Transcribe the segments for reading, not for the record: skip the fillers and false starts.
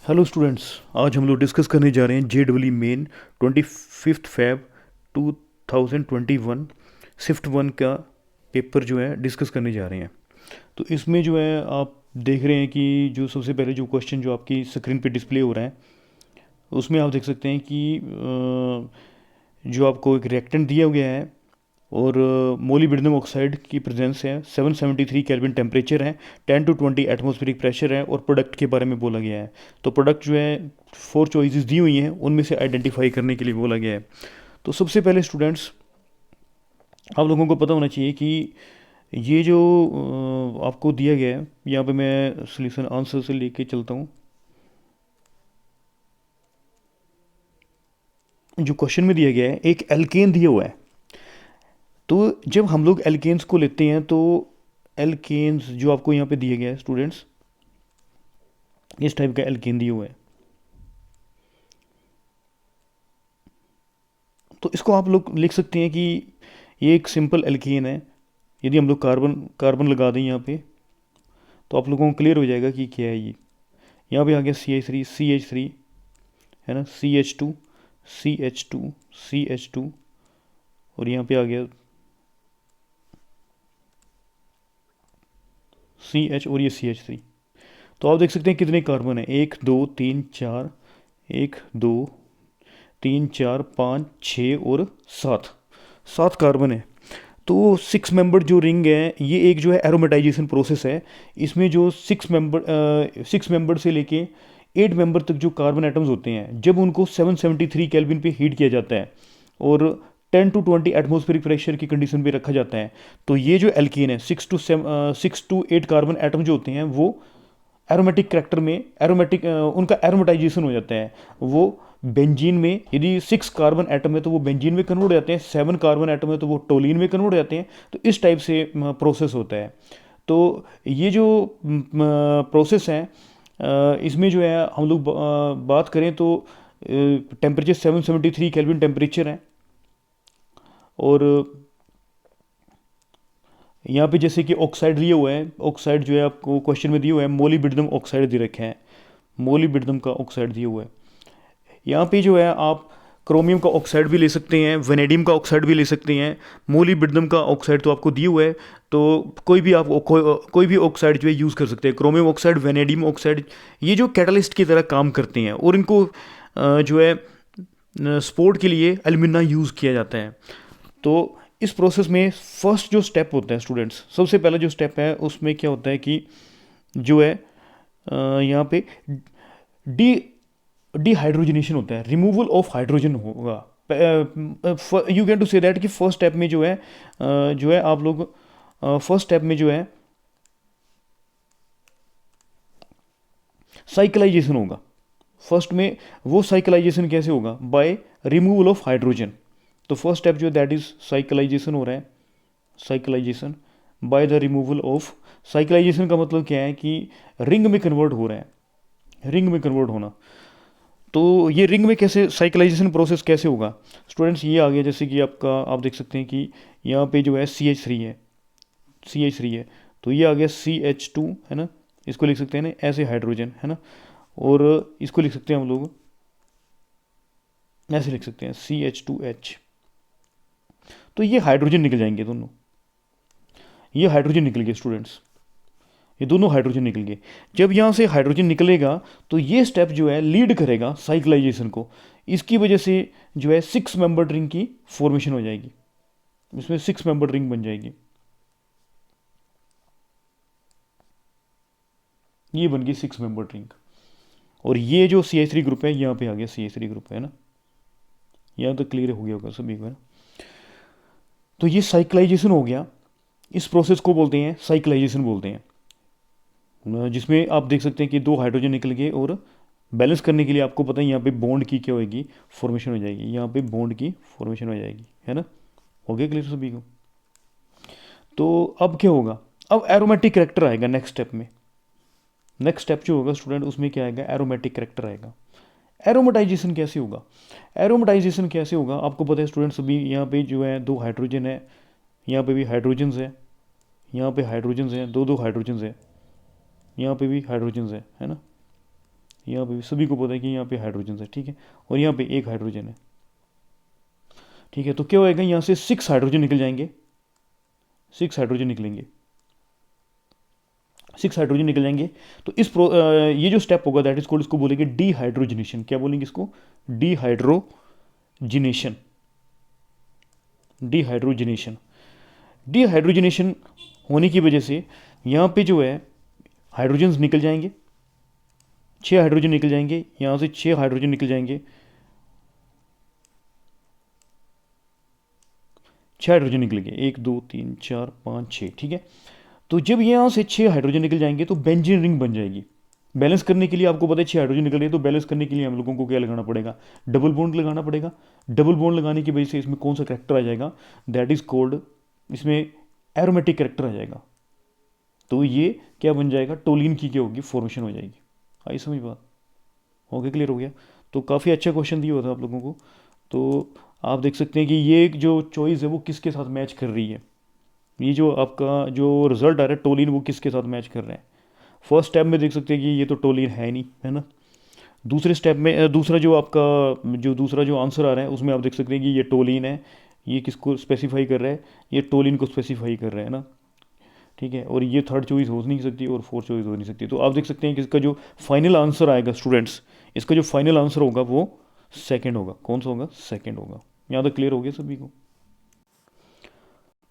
Hello students. आज हम लोग डिस्कस करने जा रहे हैं JEE main 25 Feb 2021 shift one का पेपर जो है डिस्कस करने जा रहे हैं। तो इसमें जो है आप देख रहे हैं कि जो सबसे पहले जो क्वेश्चन जो आपकी स्क्रीन पे डिस्प्ले हो रहा है उसमें आप देख सकते हैं कि जो आपको एक रिएक्टेंट दिया गया है और मोलिब्डेनम ऑक्साइड की प्रेजेंस है, 773 केल्विन टेम्परेचर है, 10 to 20 एटमॉस्फेरिक प्रेशर है और प्रोडक्ट के बारे में बोला गया है। तो प्रोडक्ट जो है 4 चॉइसेस दी हुई हैं, उनमें से आइडेंटिफाई करने के लिए बोला गया है। तो सबसे पहले स्टूडेंट्स आप लोगों को पता होना चाहिए कि ये जो आपको दिया गया है, यहाँ पे मैं सोल्यूशन आंसर से लेके चलता हूँ। जो क्वेश्चन में दिया गया है, एक एल्केन दिया हुआ है। तो जब हम लोग एल्केन्स को लेते हैं तो एल्केन्स जो आपको यहाँ पे दिया गया है स्टूडेंट्स, इस टाइप का एल्केन दिया हुआ है। तो इसको आप लोग लिख सकते हैं कि ये एक सिंपल एल्केन है। यदि हम लोग कार्बन कार्बन लगा दें यहाँ पे तो आप लोगों को क्लियर हो जाएगा कि क्या है ये। यहाँ पे आ गया CH3 है ना, CH2 और यहाँ पे आ गया CH और ये CH3। तो आप देख सकते हैं कितने कार्बन है, 1 2 3 4, 1 2 3 4 5 6 और 7 कार्बन है। तो 6 मेंबर जो रिंग है ये एक जो है एरोमेटाइजेशन प्रोसेस है। इसमें जो 6 मेंबर से लेके 8 मेंबर तक जो कार्बन एटम्स होते हैं, जब उनको 773 केल्विन पे हीट किया जाता है और 10 to 20 एटमॉस्फेरिक प्रेशर की कंडीशन पे रखा जाता है, तो ये जो एल्कीन है 6 to 8 कार्बन एटम जो होते हैं वो एरोमेटिक करेक्टर में उनका एरोमेटाइजेशन हो जाता है। वो बेंजीन में, यदि 6 कार्बन एटम है तो वो बेंजीन में कन्वर्ट हो जाते हैं, 7 कार्बन एटम है तो वो टोलीन में कन्वर्ट हो जाते हैं। तो इस टाइप से प्रोसेस होता है। तो ये जो प्रोसेस है, इसमें जो है हम लोग बात करें तो टेम्परेचर 773 केल्विन टेम्परेचर है। और यहाँ पे जैसे कि ऑक्साइड दिया हुआ है, ऑक्साइड जो है आपको क्वेश्चन में दिया हुआ है, मोलिब्डेनम ऑक्साइड दे रखे हैं, मोलिब्डेनम का ऑक्साइड दिया हुआ है। यहाँ पे जो है आप क्रोमियम का ऑक्साइड भी ले सकते हैं, वेनेडियम का ऑक्साइड भी ले सकते हैं। मोलिब्डेनम का ऑक्साइड तो आपको दिया हुआ है, तो कोई भी ऑक्साइड जो है यूज़ कर सकते हैं। क्रोमियम ऑक्साइड, वेनेडियम ऑक्साइड, ये जो कैटलिस्ट की तरह काम करते हैं और इनको जो है स्पोर्ट के लिए एल्यूमिना यूज़ किया जाता है। तो इस प्रोसेस में फर्स्ट जो स्टेप होता है स्टूडेंट्स, सबसे पहला जो स्टेप है उसमें क्या होता है कि जो है यहाँ पे डी डिहाइड्रोजनेशन होता है, रिमूवल ऑफ हाइड्रोजन होगा। You can to say that कि फर्स्ट स्टेप में जो है आप लोग फर्स्ट स्टेप में जो है साइकिलाइजेशन होगा। फर्स्ट में वो साइकिलाइजेशन कैसे होगा, बाय रिमूवल ऑफ हाइड्रोजन। तो फर्स्ट स्टेप जो दैट इज साइकिलाइजेशन हो रहा है, साइकिलाइजेशन बाय द रिमूवल ऑफ। साइकिलाइजेशन का मतलब क्या है कि रिंग में कन्वर्ट हो रहा है, रिंग में कन्वर्ट होना। तो ये रिंग में कैसे साइकिलाइजेशन प्रोसेस कैसे होगा स्टूडेंट्स, ये आ गया जैसे कि आपका आप देख सकते हैं कि यहाँ पे जो है CH3 है, CH3 है, तो ये आ गया CH2 है ना, इसको लिख सकते हैं ना ऐसे हाइड्रोजन है ना, और इसको लिख सकते हैं हम लोग ऐसे लिख सकते हैं CH2H। तो ये हाइड्रोजन निकल जाएंगे दोनों, ये हाइड्रोजन निकल गए स्टूडेंट्स, ये दोनों हाइड्रोजन निकल गए। जब यहाँ से हाइड्रोजन निकलेगा तो ये स्टेप जो है लीड करेगा साइकिलाइजेशन को। इसकी वजह से जो है 6 मेंबर रिंग की फॉर्मेशन हो जाएगी, इसमें 6 मेंबर रिंग बन जाएगी। ये बन गई 6 मेंबर रिंग। और ये जो CH3 ग्रुप है यहाँ पे आ गया CH3 ग्रुप है ना, यहाँ तो क्लियर हो गया होगा सभी को है ना। तो ये साइकिलाइजेशन हो गया, इस प्रोसेस को बोलते हैं साइकिलाइजेशन बोलते हैं, जिसमें आप देख सकते हैं कि 2 हाइड्रोजन निकल गए और बैलेंस करने के लिए आपको पता है यहाँ पे बॉन्ड की क्या होगी, फॉर्मेशन हो जाएगी, यहाँ पे बॉन्ड की फॉर्मेशन हो जाएगी है ना। हो गया क्लियर सभी को। तो अब क्या होगा, अब एरोमेटिक करेक्टर आएगा नेक्स्ट स्टेप में। नेक्स्ट स्टेप जो होगा स्टूडेंट उसमें क्या आएगा, एरोमेटिक करेक्टर आएगा। एरोमेटाइजेशन कैसे होगा, एरोमेटाइजेशन कैसे होगा आपको पता है स्टूडेंट सभी। यहाँ पे जो है 2 हाइड्रोजन है, यहाँ पे भी हाइड्रोजन है, यहाँ पे हाइड्रोजन है, 2 हाइड्रोजन है, यहाँ पे भी हाइड्रोजन है ना, यहाँ पे सभी को पता है कि यहाँ पे हाइड्रोजन है, ठीक है, और यहाँ पे एक हाइड्रोजन है, ठीक है। तो क्या होएगा, यहाँ से 6 हाइड्रोजन निकल जाएंगे, 6 हाइड्रोजन निकलेंगे, 6 हाइड्रोजन निकल जाएंगे। तो ये जो स्टेप होगा दैट इज कॉल्ड, इसको बोलेंगे डीहाइड्रोजनेशन। क्या बोलेंगे इसको? Dehydrogenation, dehydrogenation. डीहाइड्रोजनेशन होने की वजह से यहाँ पे जो है हाइड्रोजन निकल जाएंगे, 6 हाइड्रोजन निकल जाएंगे, यहाँ से 6 हाइड्रोजन निकल जाएंगे, 6 हाइड्रोजन निकलेंगे, 1 2 3 4 5 6, ठीक है। तो जब यहाँ से 6 हाइड्रोजन निकल जाएंगे तो बेंजीन रिंग बन जाएगी। बैलेंस करने के लिए आपको पता है 6 हाइड्रोजन निकल रही है, तो बैलेंस करने के लिए हम लोगों को क्या लगाना पड़ेगा? डबल बॉन्ड लगाना पड़ेगा। डबल बॉन्ड लगाने की वजह से इसमें कौन सा करेक्टर आ जाएगा? दैट इज कॉल्ड, इसमें एरोमेटिक करेक्टर आ जाएगा। तो ये क्या बन जाएगा? टोलिन की क्या होगी? फॉर्मेशन हो जाएगी। आई समझ बात? हो गया, क्लियर हो गया? तो काफ़ी अच्छा क्वेश्चन दिया हुआ था आप लोगों को। तो आप देख सकते हैं कि ये जो चॉइस है वो किसके साथ मैच कर रही है। ये जो आपका जो रिजल्ट आ रहा है टोलिन, वो किसके साथ मैच कर रहे हैं? फर्स्ट स्टेप में देख सकते हैं कि ये तो टोलिन है नहीं, है ना। दूसरे स्टेप में दूसरा जो आपका जो दूसरा जो आंसर आ रहा है उसमें आप देख सकते हैं कि ये टोलिन है। ये किसको स्पेसिफाई कर रहा है? ये टोलिन को स्पेसिफाई कर रहा है ना, ठीक है। और ये थर्ड चॉइस हो नहीं सकती और फोर्थ चॉइस हो नहीं सकती। तो आप देख सकते हैं कि इसका जो फाइनल आंसर आएगा स्टूडेंट्स, इसका जो फाइनल आंसर होगा वो सेकंड होगा। कौन सा होगा? सेकंड होगा। यहाँ तक क्लियर हो गया सभी को?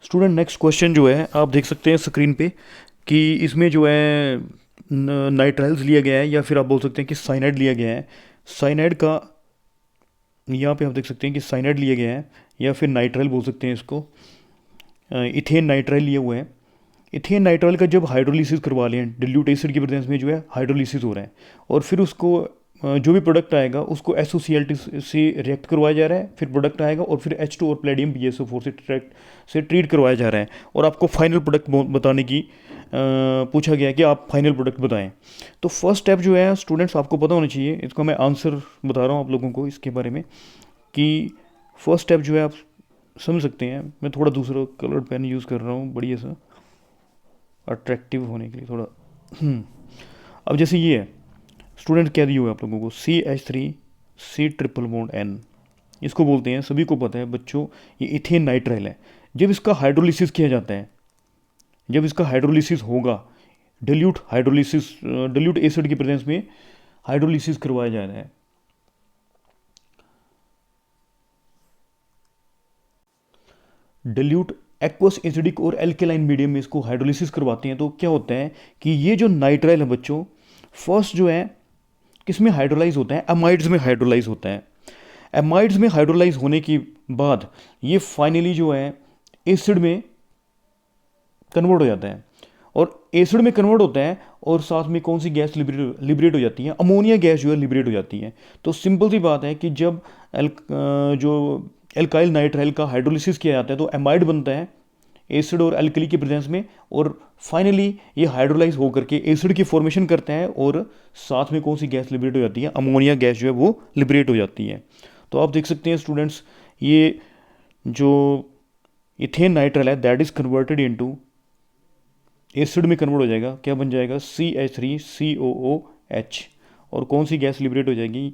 स्टूडेंट नेक्स्ट क्वेश्चन जो है आप देख सकते हैं स्क्रीन पे कि इसमें जो है नाइट्राइल्स लिया गया है, या फिर आप बोल सकते हैं कि साइनाइड लिया गया है। साइनाइड का यहाँ पे आप देख सकते हैं कि साइनाइड लिया गया है, या फिर नाइट्राइल बोल सकते हैं इसको। इथेन नाइट्राइल लिया हुआ है। इथेन नाइट्राइल का जब हाइड्रोलिसिस करवा लें, डिल्यूट एसिड की प्रेजेंस में जो है हाइड्रोलिसिस हो रहा है, और फिर उसको जो भी प्रोडक्ट आएगा उसको SOCl से रिएक्ट करवाया जा रहा है, फिर प्रोडक्ट आएगा और फिर H2 और प्लेडियम PSO4 से ट्रीट करवाया जा रहा है, और आपको फाइनल प्रोडक्ट बताने की पूछा गया कि आप फाइनल प्रोडक्ट बताएं। तो फर्स्ट स्टेप जो है स्टूडेंट्स आपको पता होना चाहिए, इसका मैं आंसर बता रहा हूँ आप लोगों को इसके बारे में, कि फर्स्ट स्टेप जो है आप समझ सकते हैं। मैं थोड़ा दूसरा कलर्ड पेन यूज़ कर रहा हूँ बढ़िया सा, अट्रैक्टिव होने के लिए थोड़ा। अब जैसे ये है स्टूडेंट, क्या दिया हुआ है आप लोगों को? CH3C ट्रिपल बॉन्ड N, इसको बोलते हैं, सभी को पता है बच्चों, ये इथेन नाइट्राइल है। जब इसका हाइड्रोलिसिस किया जाता है, जब इसका हाइड्रोलिसिस होगा, डिल्यूट एसिड की प्रेजेंस में हाइड्रोलिसिस करवाया जा रहा है। डिल्यूट एक्वस एसिडिक और एल्केलाइन मीडियम में इसको हाइड्रोलिसिस करवाते हैं। तो क्या होता है कि ये जो नाइट्राइल है बच्चों, फर्स्ट जो है किस में हाइड्रोलाइज होता है? एमाइड्स में हाइड्रोलाइज होता है। एमाइड्स में हाइड्रोलाइज होने के बाद ये फाइनली जो है एसिड में कन्वर्ट हो जाता है, और एसिड में कन्वर्ट होता है और साथ में कौन सी गैस लिबरेट हो जाती है? अमोनिया गैस जो है लिबरेट हो जाती है। तो सिंपल सी बात है कि जब जो एल्काइल नाइट्राइल का हाइड्रोलिसिस किया जाता है तो एमाइड बनता है एसिड और एल्कली की प्रेजेंस में, और फाइनली ये हाइड्रोलाइज होकर के एसिड की फॉर्मेशन करता है, और साथ में कौन सी गैस लिबरेट हो जाती है? अमोनिया गैस जो है वो लिबरेट हो जाती है। तो आप देख सकते हैं स्टूडेंट्स, ये जो इथेन नाइट्राइल है that is converted into acid में कन्वर्ट हो जाएगा। क्या बन जाएगा? CH3COOH, और कौन सी गैस लिबरेट हो जाएगी?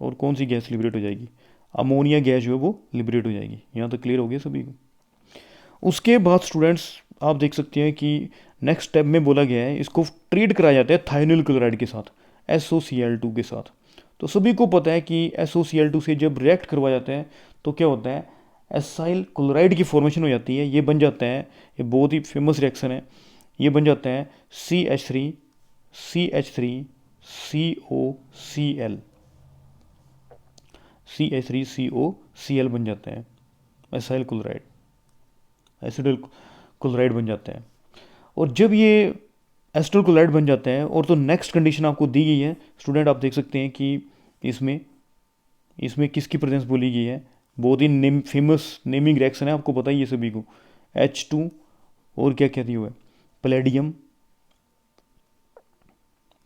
और कौन सी गैस लिबरेट हो जाएगी? अमोनिया गैस जो है वो लिबरेट हो जाएगी। यहाँ तक क्लियर हो गया सभी को? उसके बाद स्टूडेंट्स आप देख सकते हैं कि नेक्स्ट स्टेप में बोला गया है इसको ट्रीट कराया जाता है थायोनिल क्लोराइड के साथ, SOCl2 के साथ। तो सभी को पता है कि SOCl2 से जब रिएक्ट करवाया जाता है तो क्या होता है? एसाइल क्लोराइड की फॉर्मेशन हो जाती है। ये बन जाता है, ये बहुत ही फेमस रिएक्शन है, ये बन जाता है CH3COCl बन जाता है, एसाइल क्लोराइड, एसिडल क्लोराइड बन जाता है। और जब ये एसिडल क्लोराइड बन जाता है, और तो नेक्स्ट कंडीशन आपको दी गई है स्टूडेंट, आप देख सकते हैं कि इसमें किसकी प्रेजेंस बोली गई है? बहुत ही फेमस नेमिंग रिएक्शन है, आपको पता ही है सभी को। H2 और क्या क्या दिया हुआ है?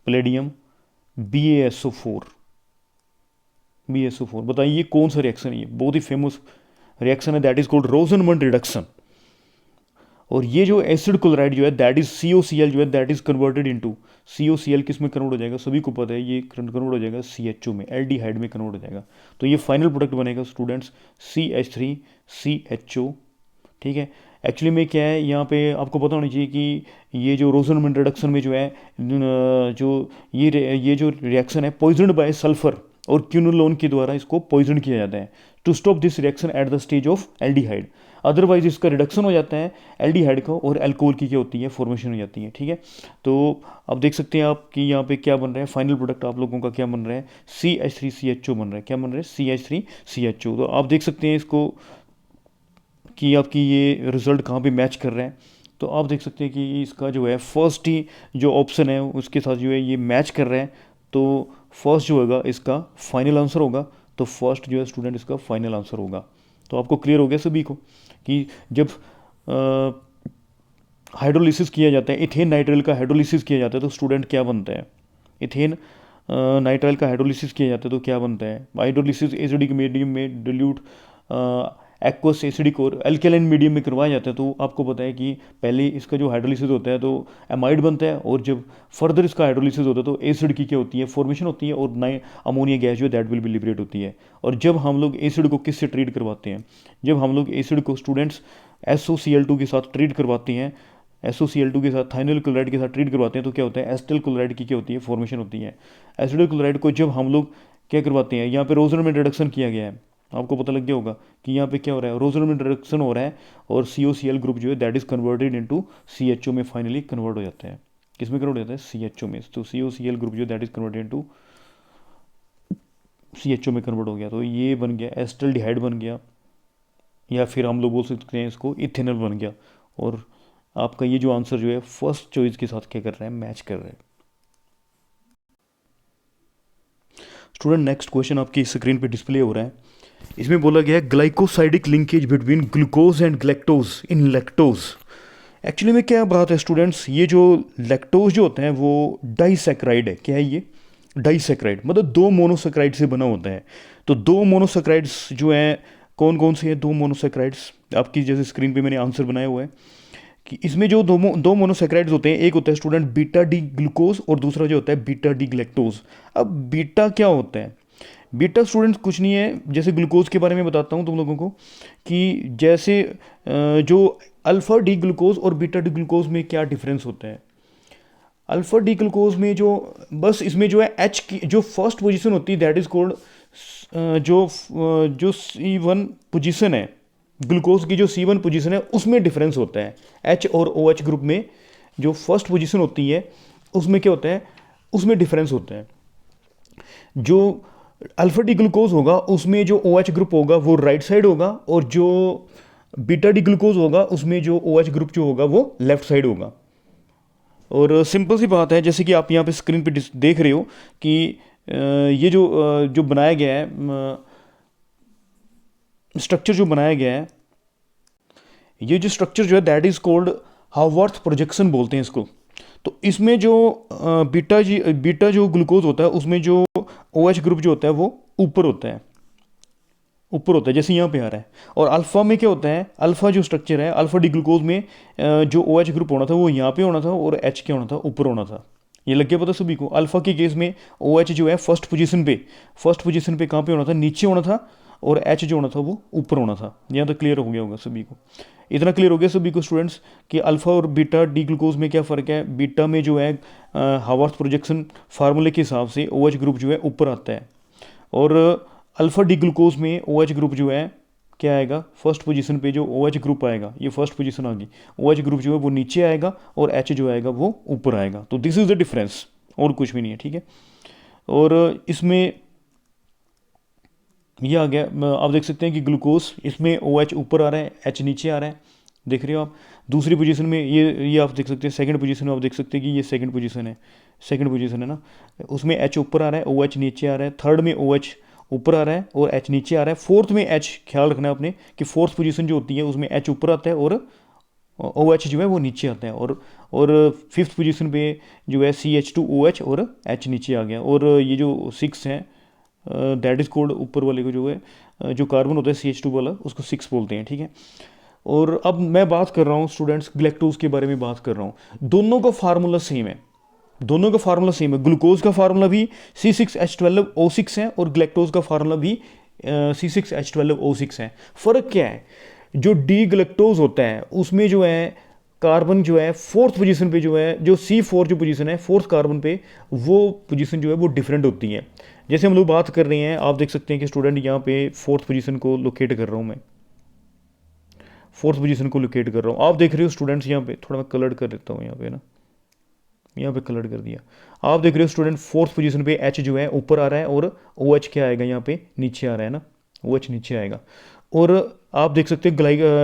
Palladium BaSO4। बताइए ये कौन सा रिएक्शन है? ये बहुत ही फेमस रिएक्शन है, दैट इज कॉल्ड रोजनमंड रिडक्शन। और ये जो एसिड क्लोराइड जो है दैट इज COCl जो है that is converted into COCl किस में कन्वर्ट हो जाएगा, सभी को पता है ये कन्वर्ट हो जाएगा CHO में, एल्डिहाइड में कन्वर्ट हो जाएगा। तो ये फाइनल प्रोडक्ट बनेगा स्टूडेंट्स CH3CHO। ठीक है, एक्चुअली में क्या है यहाँ पे आपको पता होना चाहिए कि ये जो रोजनमैन रिडक्शन में जो है जो ये जो रिएक्शन है पॉइजनड बाय सल्फर और क्यूनोलोन के द्वारा इसको पॉइजन किया जाता है to stop this reaction at the stage of aldehyde. Otherwise इसका रिडक्शन हो जाता है एल्डिहाइड का और एल्कोहल की क्या होती है, फॉर्मेशन हो जाती है। ठीक है, तो अब देख सकते हैं आप कि यहाँ पे क्या बन रहा है, फाइनल प्रोडक्ट आप लोगों का क्या बन रहा है, CH3CHO बन रहा है। क्या बन रहा है, CH3CHO। तो आप देख सकते हैं इसको कि आपकी ये रिजल्ट कहाँ पे मैच कर रहा है। तो आप देख सकते हैं कि इसका जो है फर्स्ट ही जो ऑप्शन है उसके साथ जो है ये मैच कर रहा है। तो फर्स्ट जो होगा इसका फाइनल आंसर होगा। तो फर्स्ट जो है स्टूडेंट इसका फाइनल आंसर होगा। तो आपको क्लियर हो गया सभी को कि जब हाइड्रोलिसिस किया जाता है, इथेन नाइट्राइल का हाइड्रोलिसिस किया जाता है तो स्टूडेंट क्या बनता है, इथेन नाइट्राइल का हाइड्रोलिसिस किया जाता है तो क्या बनता है, हाइड्रोलिसिस एसिडिक मीडियम में डिल्यूट एक्वस एसिडिक और एल्केलाइन मीडियम में करवाया जाता है। तो आपको पता है कि पहले इसका जो हाइड्रोलिसिस होता है तो एमाइड बनता है और जब फर्दर इसका हाइड्रोलिसिस होता है तो एसिड की क्या होती है, फॉर्मेशन होती है और नए अमोनिया गैस जो है दैट विल बी लिबरेट होती है। और जब हम लोग एसिड को किससे ट्रीट करवाते हैं, जब हम लोग एसिड को स्टूडेंट्स SOCl2 के साथ ट्रीट करवाते हैं, SOCl2 के साथ थाइनल क्लोराइड के साथ ट्रीट करवाते हैं तो क्या होता है, एसिटल क्लोराइड की क्या होती है, फॉर्मेशन होती है। एसिटल क्लोराइड को जब हम लोग क्या करवाते हैं, यहाँ पे रोजनमैन में रिडक्शन किया गया है, आपको पता लग गया होगा कि यहाँ पे क्या हो रहा है, रोजनमैन में रिडक्शन हो रहा है और COCl ग्रुप जो है that is converted into CHO में फाइनली कन्वर्ट हो जाता है। किस में कन्वर्ट हो जाता है, CHO में। तो COCl ग्रुप जो that is converted into CHO में कन्वर्ट हो गया। तो ये बन गया एसिटल्डिहाइड बन गया, या फिर हम लोग बोल सकते हैं इसको इथेनॉल बन गया। और आपका ये जो आंसर जो है फर्स्ट चॉइस के साथ क्या कर रहा है, मैच कर रहा है। स्टूडेंट नेक्स्ट क्वेश्चन आपकी स्क्रीन पे डिस्प्ले हो रहा है। इसमें बोला गया है glycosidic linkage between glucose and lactose in lactose. Actually में क्या बात है स्टूडेंट्स, ये जो लैक्टोज जो होता है वो डाइसैक्राइड है। क्या है ये, डाइसैक्राइड मतलब दो मोनोसैक्राइड से बना होता है। तो दो मोनोसैक्राइड्स जो हैं कौन कौन से हैं, दो मोनोसैक्राइड्स आपकी जैसे स्क्रीन पे मैंने आंसर बनाया हुआ है कि इसमें जो दो मोनोसैक्राइड्स होते हैं, एक होता है स्टूडेंट बीटा डी ग्लूकोज और दूसरा जो होता है बीटा डी ग्लैक्टोज। अब बीटा क्या होता है, बीटा स्टूडेंट्स कुछ नहीं है, जैसे ग्लूकोज के बारे में बताता हूँ तुम लोगों को कि जैसे जो अल्फा डी ग्लूकोज और बीटा डी ग्लूकोज में क्या डिफरेंस होता है। अल्फा डी ग्लूकोज में जो बस इसमें जो है एच की जो फर्स्ट पोजीशन होती है दैट इज कॉल्ड जो C1 पोजीशन है, ग्लूकोज की जो C1 पोजीशन है उसमें डिफरेंस होता है। H और OH ग्रुप में जो फर्स्ट पोजीशन होती है उसमें क्या होता है, उसमें डिफरेंस होता है। जो अल्फा डी ग्लूकोज होगा उसमें जो OH ग्रुप होगा वो राइट साइड होगा और जो बीटा डी ग्लूकोज होगा उसमें जो OH ग्रुप जो होगा वो लेफ्ट साइड होगा। और सिंपल सी बात है, जैसे कि आप यहाँ पे स्क्रीन पे देख रहे हो कि ये जो बनाया गया है स्ट्रक्चर जो बनाया गया है, ये जो स्ट्रक्चर जो है that is called Haworth projection बोलते हैं इसको। तो इसमें जो बीटा जो ग्लूकोज होता है उसमें जो OH ग्रुप जो होता है वो ऊपर होता है, ऊपर होता है जैसे यहाँ पे आ रहा है। और अल्फा में क्या होता है, अल्फा जो स्ट्रक्चर है अल्फा डी ग्लूकोज में जो OH ग्रुप होना था वो यहाँ पे होना था और H क्या होना था, ऊपर होना था। ये लग गया पता सभी को। अल्फा के केस में OH जो है फर्स्ट पोजीशन पे कहाँ पे होना था, नीचे होना था और H जो होना था वो ऊपर होना था। यहाँ तक क्लियर हो गया होगा सभी को, इतना क्लियर हो गया सभी को स्टूडेंट्स कि अल्फा और बीटा डी ग्लूकोज में क्या फ़र्क है। बीटा में जो है हावर्थ प्रोजेक्शन फार्मूले के हिसाब से OH ग्रुप जो है ऊपर आता है और अल्फा डी ग्लूकोज में OH ग्रुप जो है क्या आएगा, फर्स्ट पोजीशन पे जो OH ग्रुप आएगा, ये फर्स्ट पोजीशन आ गई, OH ग्रुप जो है वो नीचे आएगा और H जो आएगा वो ऊपर आएगा। तो दिस इज द डिफरेंस और कुछ भी नहीं है, ठीक है। और इसमें ये आ गया, आप देख सकते हैं कि ग्लूकोज इसमें OH ऊपर आ रहा है, H नीचे आ रहा है, देख रहे हो आप। दूसरी पोजीशन में ये आप देख सकते हैं, सेकंड पोजीशन में आप देख सकते हैं कि ये सेकंड पोजीशन है ना, उसमें H ऊपर आ रहा है, OH नीचे आ रहा है। थर्ड में OH ऊपर आ रहा है और H नीचे आ रहा है। फोर्थ में H, ख्याल रखना है आपने कि फोर्थ पोजीशन जो होती है उसमें H ऊपर आता है और OH जो है वो नीचे आता है। और फिफ्थ पोजीशन पे जो है CH2OH और H नीचे आ गया। और ये जो 6 है दैट इज कोल्ड, ऊपर वाले को जो है जो कार्बन होता है CH2 वाला उसको 6 बोलते हैं, ठीक है। और अब मैं बात कर रहा हूँ स्टूडेंट्स ग्लैक्टोज के बारे में बात कर रहा हूँ। दोनों का फार्मूला सेम है, दोनों का फार्मूला सेम है। ग्लूकोज का फार्मूला भी C6H12O6 है और ग्लैक्टोज का फार्मूला भी C6H12O6 है। फ़र्क क्या है, जो डी ग्लैक्टोज होता है उसमें जो है कार्बन जो है फोर्थ पोजीशन पे, जो है जो C4 जो पोजीशन है फोर्थ कार्बन पे, वो पोजीशन जो है वो डिफरेंट होती है। जैसे हम लोग बात कर रहे हैं, आप देख सकते हैं कि स्टूडेंट यहाँ पे फोर्थ पोजीशन को लोकेट कर रहा हूँ मैं, फोर्थ पोजीशन को लोकेट कर रहा हूँ। आप देख रहे हो स्टूडेंट्स, यहाँ पे थोड़ा मैं कलर कर देता हूँ, यहाँ पे ना, यहाँ पे कलर कर दिया। आप देख रहे हो स्टूडेंट फोर्थ पोजीशन पे H जो है ऊपर आ रहा है और OH क्या आएगा यहाँ पे नीचे आ रहा है ना, OH नीचे आएगा। और आप देख सकते हैं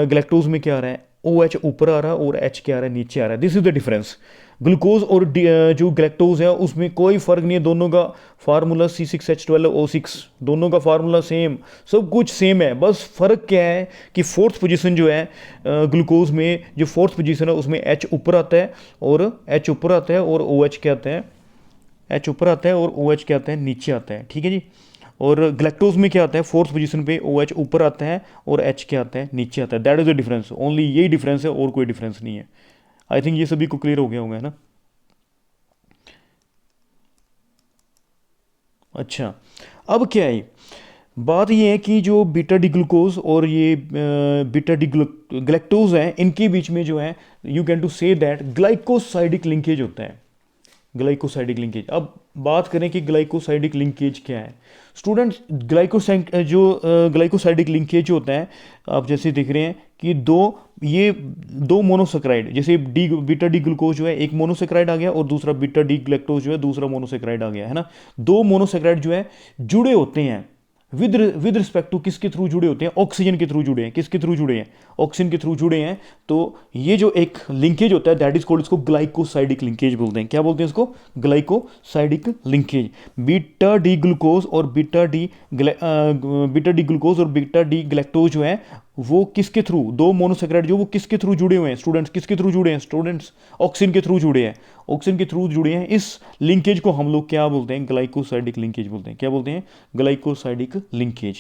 ग्लैक्टोज में क्या आ रहा है, OH ऊपर आ रहा है और H क्या आ रहा है नीचे आ रहा है। This is the difference. Glucose और जो ग्लैक्टोज है उसमें कोई फ़र्क नहीं है, दोनों का फार्मूला C6H12O6, दोनों का फार्मूला सेम, सब कुछ सेम है। बस फ़र्क क्या है कि फोर्थ पोजीशन जो है ग्लूकोज में, जो फोर्थ पोजीशन है उसमें H ऊपर आता है और H ऊपर आता है और OH क्या आता है, H ऊपर आता है और OH क्या आता है नीचे आता है, ठीक है जी। और ग्लैक्टोज में क्या आता है, फोर्थ पोजीशन पे OH ऊपर आता है और H क्या आता है नीचे आता है। That is the difference, only यही डिफरेंस है और कोई डिफरेंस नहीं है। आई थिंक ये सभी को क्लियर हो गया होगा, है ना। अच्छा, अब क्या है, बात ये है कि जो बीटा डी ग्लूकोज और ये बीटा डी ग्लैक्टोज है, इनके बीच में जो है you can to say that glycosidic linkage होता है। ग्लाइकोसाइडिक लिंकेज, अब बात करें कि ग्लाइकोसाइडिक लिंकेज क्या है स्टूडेंट्स। ग्लाइकोसाइडिक लिंकेज होता है, आप जैसे देख रहे हैं कि दो मोनोसेक्राइड, जैसे बीटा डी ग्लूकोज जो है एक मोनोसेक्राइड आ गया और दूसरा बीटा डी ग्लैक्टोज जो है दूसरा मोनोसेक्राइड आ गया, है ना। दो मोनोसेक्राइड जो है जुड़े होते हैं विद रिस्पेक्ट टू किसके थ्रू जुड़े होते हैं, ऑक्सीजन के थ्रू जुड़े हैं। किसके थ्रू जुड़े हैं, ऑक्सीजन के थ्रू जुड़े हैं। तो ये जो एक लिंकेज होता है दैट इज कॉल्ड, इसको ग्लाइकोसाइडिक लिंकेज बोलते हैं। क्या बोलते हैं इसको, glycosidic linkage. Beta D glucose और बीटा डी ग्लूकोज और बीटा डी ग्लैक्टोज जो है वो किसके थ्रू, दो मोनोसेक्राइड जो वो किसके थ्रू जुड़े हुए हैं स्टूडेंट्स, किसके थ्रू जुड़े हैं स्टूडेंट्स, ऑक्सीजन के थ्रू जुड़े हैं, ऑक्सीजन के थ्रू जुड़े हैं। इस लिंकेज को हम लोग क्या बोलते हैं, ग्लाइकोसाइडिक लिंकेज बोलते हैं। क्या बोलते हैं, ग्लाइकोसाइडिक लिंकेज।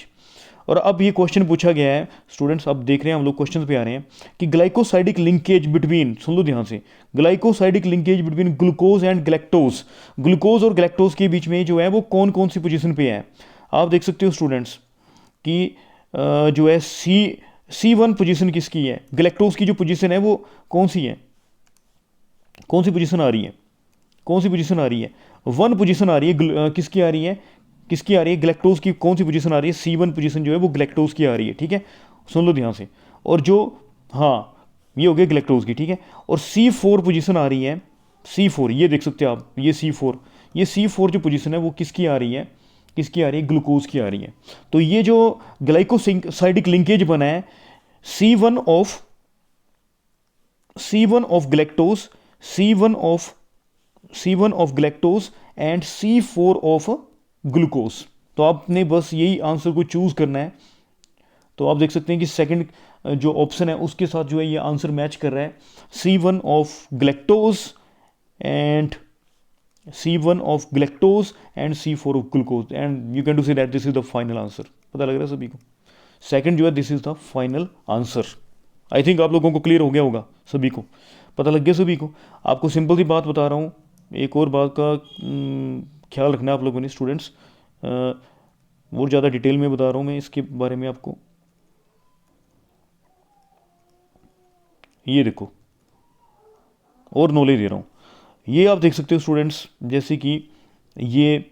और अब ये क्वेश्चन पूछा गया है स्टूडेंट्स, अब देख रहे हैं हम लोग क्वेश्चन पे आ रहे हैं कि ग्लाइकोसाइडिक लिंकेज बिटवीन, सुन लो ध्यान से, glycosidic linkage between glucose and galactose, glucose और ग्लैक्टोज के बीच में जो है वो कौन कौन सी पोजीशन पे है। आप देख सकते हो स्टूडेंट्स कि जो है C1 पोजीशन किसकी है, ग्लैक्टोज की जो पोजीशन है वो कौन सी है, कौन सी पोजीशन आ रही है, कौन सी पोजीशन आ रही है, 1 पोजीशन आ रही है। किसकी आ रही है, किसकी आ रही है, ग्लैक्टोज की कौन सी पोजीशन आ रही है, C1 पोजीशन जो है वो ग्लैक्टोज की आ रही है, ठीक है, सुन लो ध्यान से। और जो, हाँ ये हो गया ग्लैक्टोज की, ठीक है। और C4 पोजीशन आ रही है, C4 ये देख सकते हो आप, ये C4 जो पोजीशन है वो किसकी आ रही है, किसकी आ रही है, ग्लूकोज की आ रही है। तो ये जो ग्लाइकोसाइडिक लिंकेज बना है, C1 of galactose, C1 of galactose and C4 of glucose. तो आपने बस यही आंसर को चूज करना है। तो आप देख सकते हैं कि सेकंड जो ऑप्शन है उसके साथ जो है ये आंसर मैच कर रहा है, C1 of galactose and C4 of glucose, and you can to say that this is the final answer. पता लग रहा है सभी को, सेकंड जो है this is the final answer. I think आप लोगों को क्लियर हो गया होगा, सभी को पता लग गया सभी को। आपको सिंपल सी बात बता रहा हूँ, एक और बात का ख्याल रखना आप लोगों ने स्टूडेंट्स, और ज़्यादा डिटेल में बता रहा हूँ मैं इसके बारे में आपको। ये देखो और नॉलेज दे रहा हूँ, ये आप देख सकते हो स्टूडेंट्स, जैसे कि ये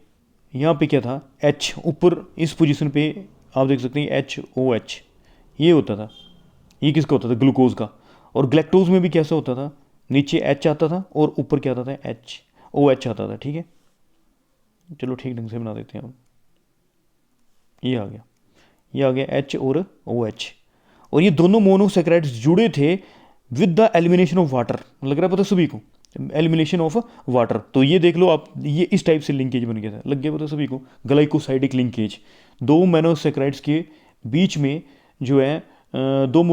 यहाँ पे क्या था, H ऊपर इस पोजीशन पे आप देख सकते हैं HOH ये होता था, ये किसका होता था, ग्लूकोज का। और ग्लैक्टोज में भी कैसा होता था, नीचे H आता था और ऊपर क्या आता था, HOH आता था, ठीक है। चलो ठीक ढंग से बना देते हैं हम, ये आ गया H और OH। और ये दोनों मोनोसेक्राइड्स जुड़े थे with the elimination of water, लग रहा है पता सभी को, एलिमिनेशन ऑफ वाटर। तो ये देख लो आप, ये इस टाइप से लिंकेज बन गया था, लग गया पता सभी को, ग्लाइकोसाइडिक लिंकेज। दो मोनोसेक्राइड्स के बीच में जो है दो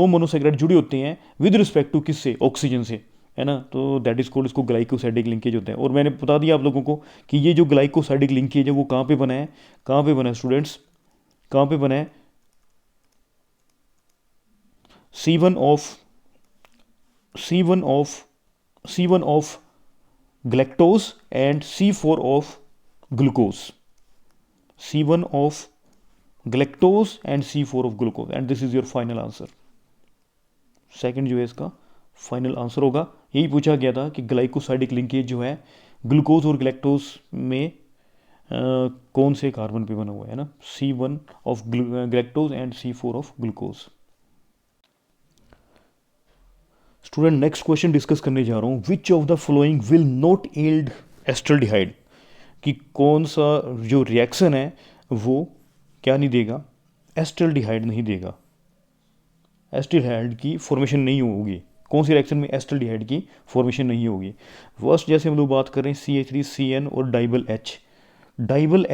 मोनोसेक्राइड जुड़े होते हैं विद रिस्पेक्ट टू किससे, ऑक्सीजन से, है ना। तो दैट इज कॉल्ड, इसको ग्लाइकोसाइडिक लिंकेज होता है। और मैंने बता दिया आप लोगों को कि ये जो ग्लाइकोसाइडिक लिंकेज है वो कहाँ पे बना है, कहाँ पे बना है स्टूडेंट्स, कहाँ पे बना है, C1 of C1 of C1 of galactose and C4 of glucose. C1 of galactose and C4 of glucose, and this is your final answer. Second जो है इसका फाइनल आंसर होगा। यही पूछा गया था कि ग्लाइकोसाइडिक लिंकेज जो है ग्लूकोज और गैलेक्टोज में कौन से कार्बन पे बना हुआ है ना, C1 of galactose and C4 of glucose. Student next question discuss करने जा रहा हूँ, विच of the following will not yield acetaldehyde, कि कौन सा जो रिएक्शन है वो क्या नहीं देगा, एस्टल्डिहाइड नहीं देगा, एस्टल्डिहाइड की फॉर्मेशन नहीं होगी। कौन सी रिएक्शन में एस्टल्डिहाइड की फॉर्मेशन नहीं होगी। फर्स्ट जैसे हम लोग बात करें CH3CN और डाइबल एच। डाइबल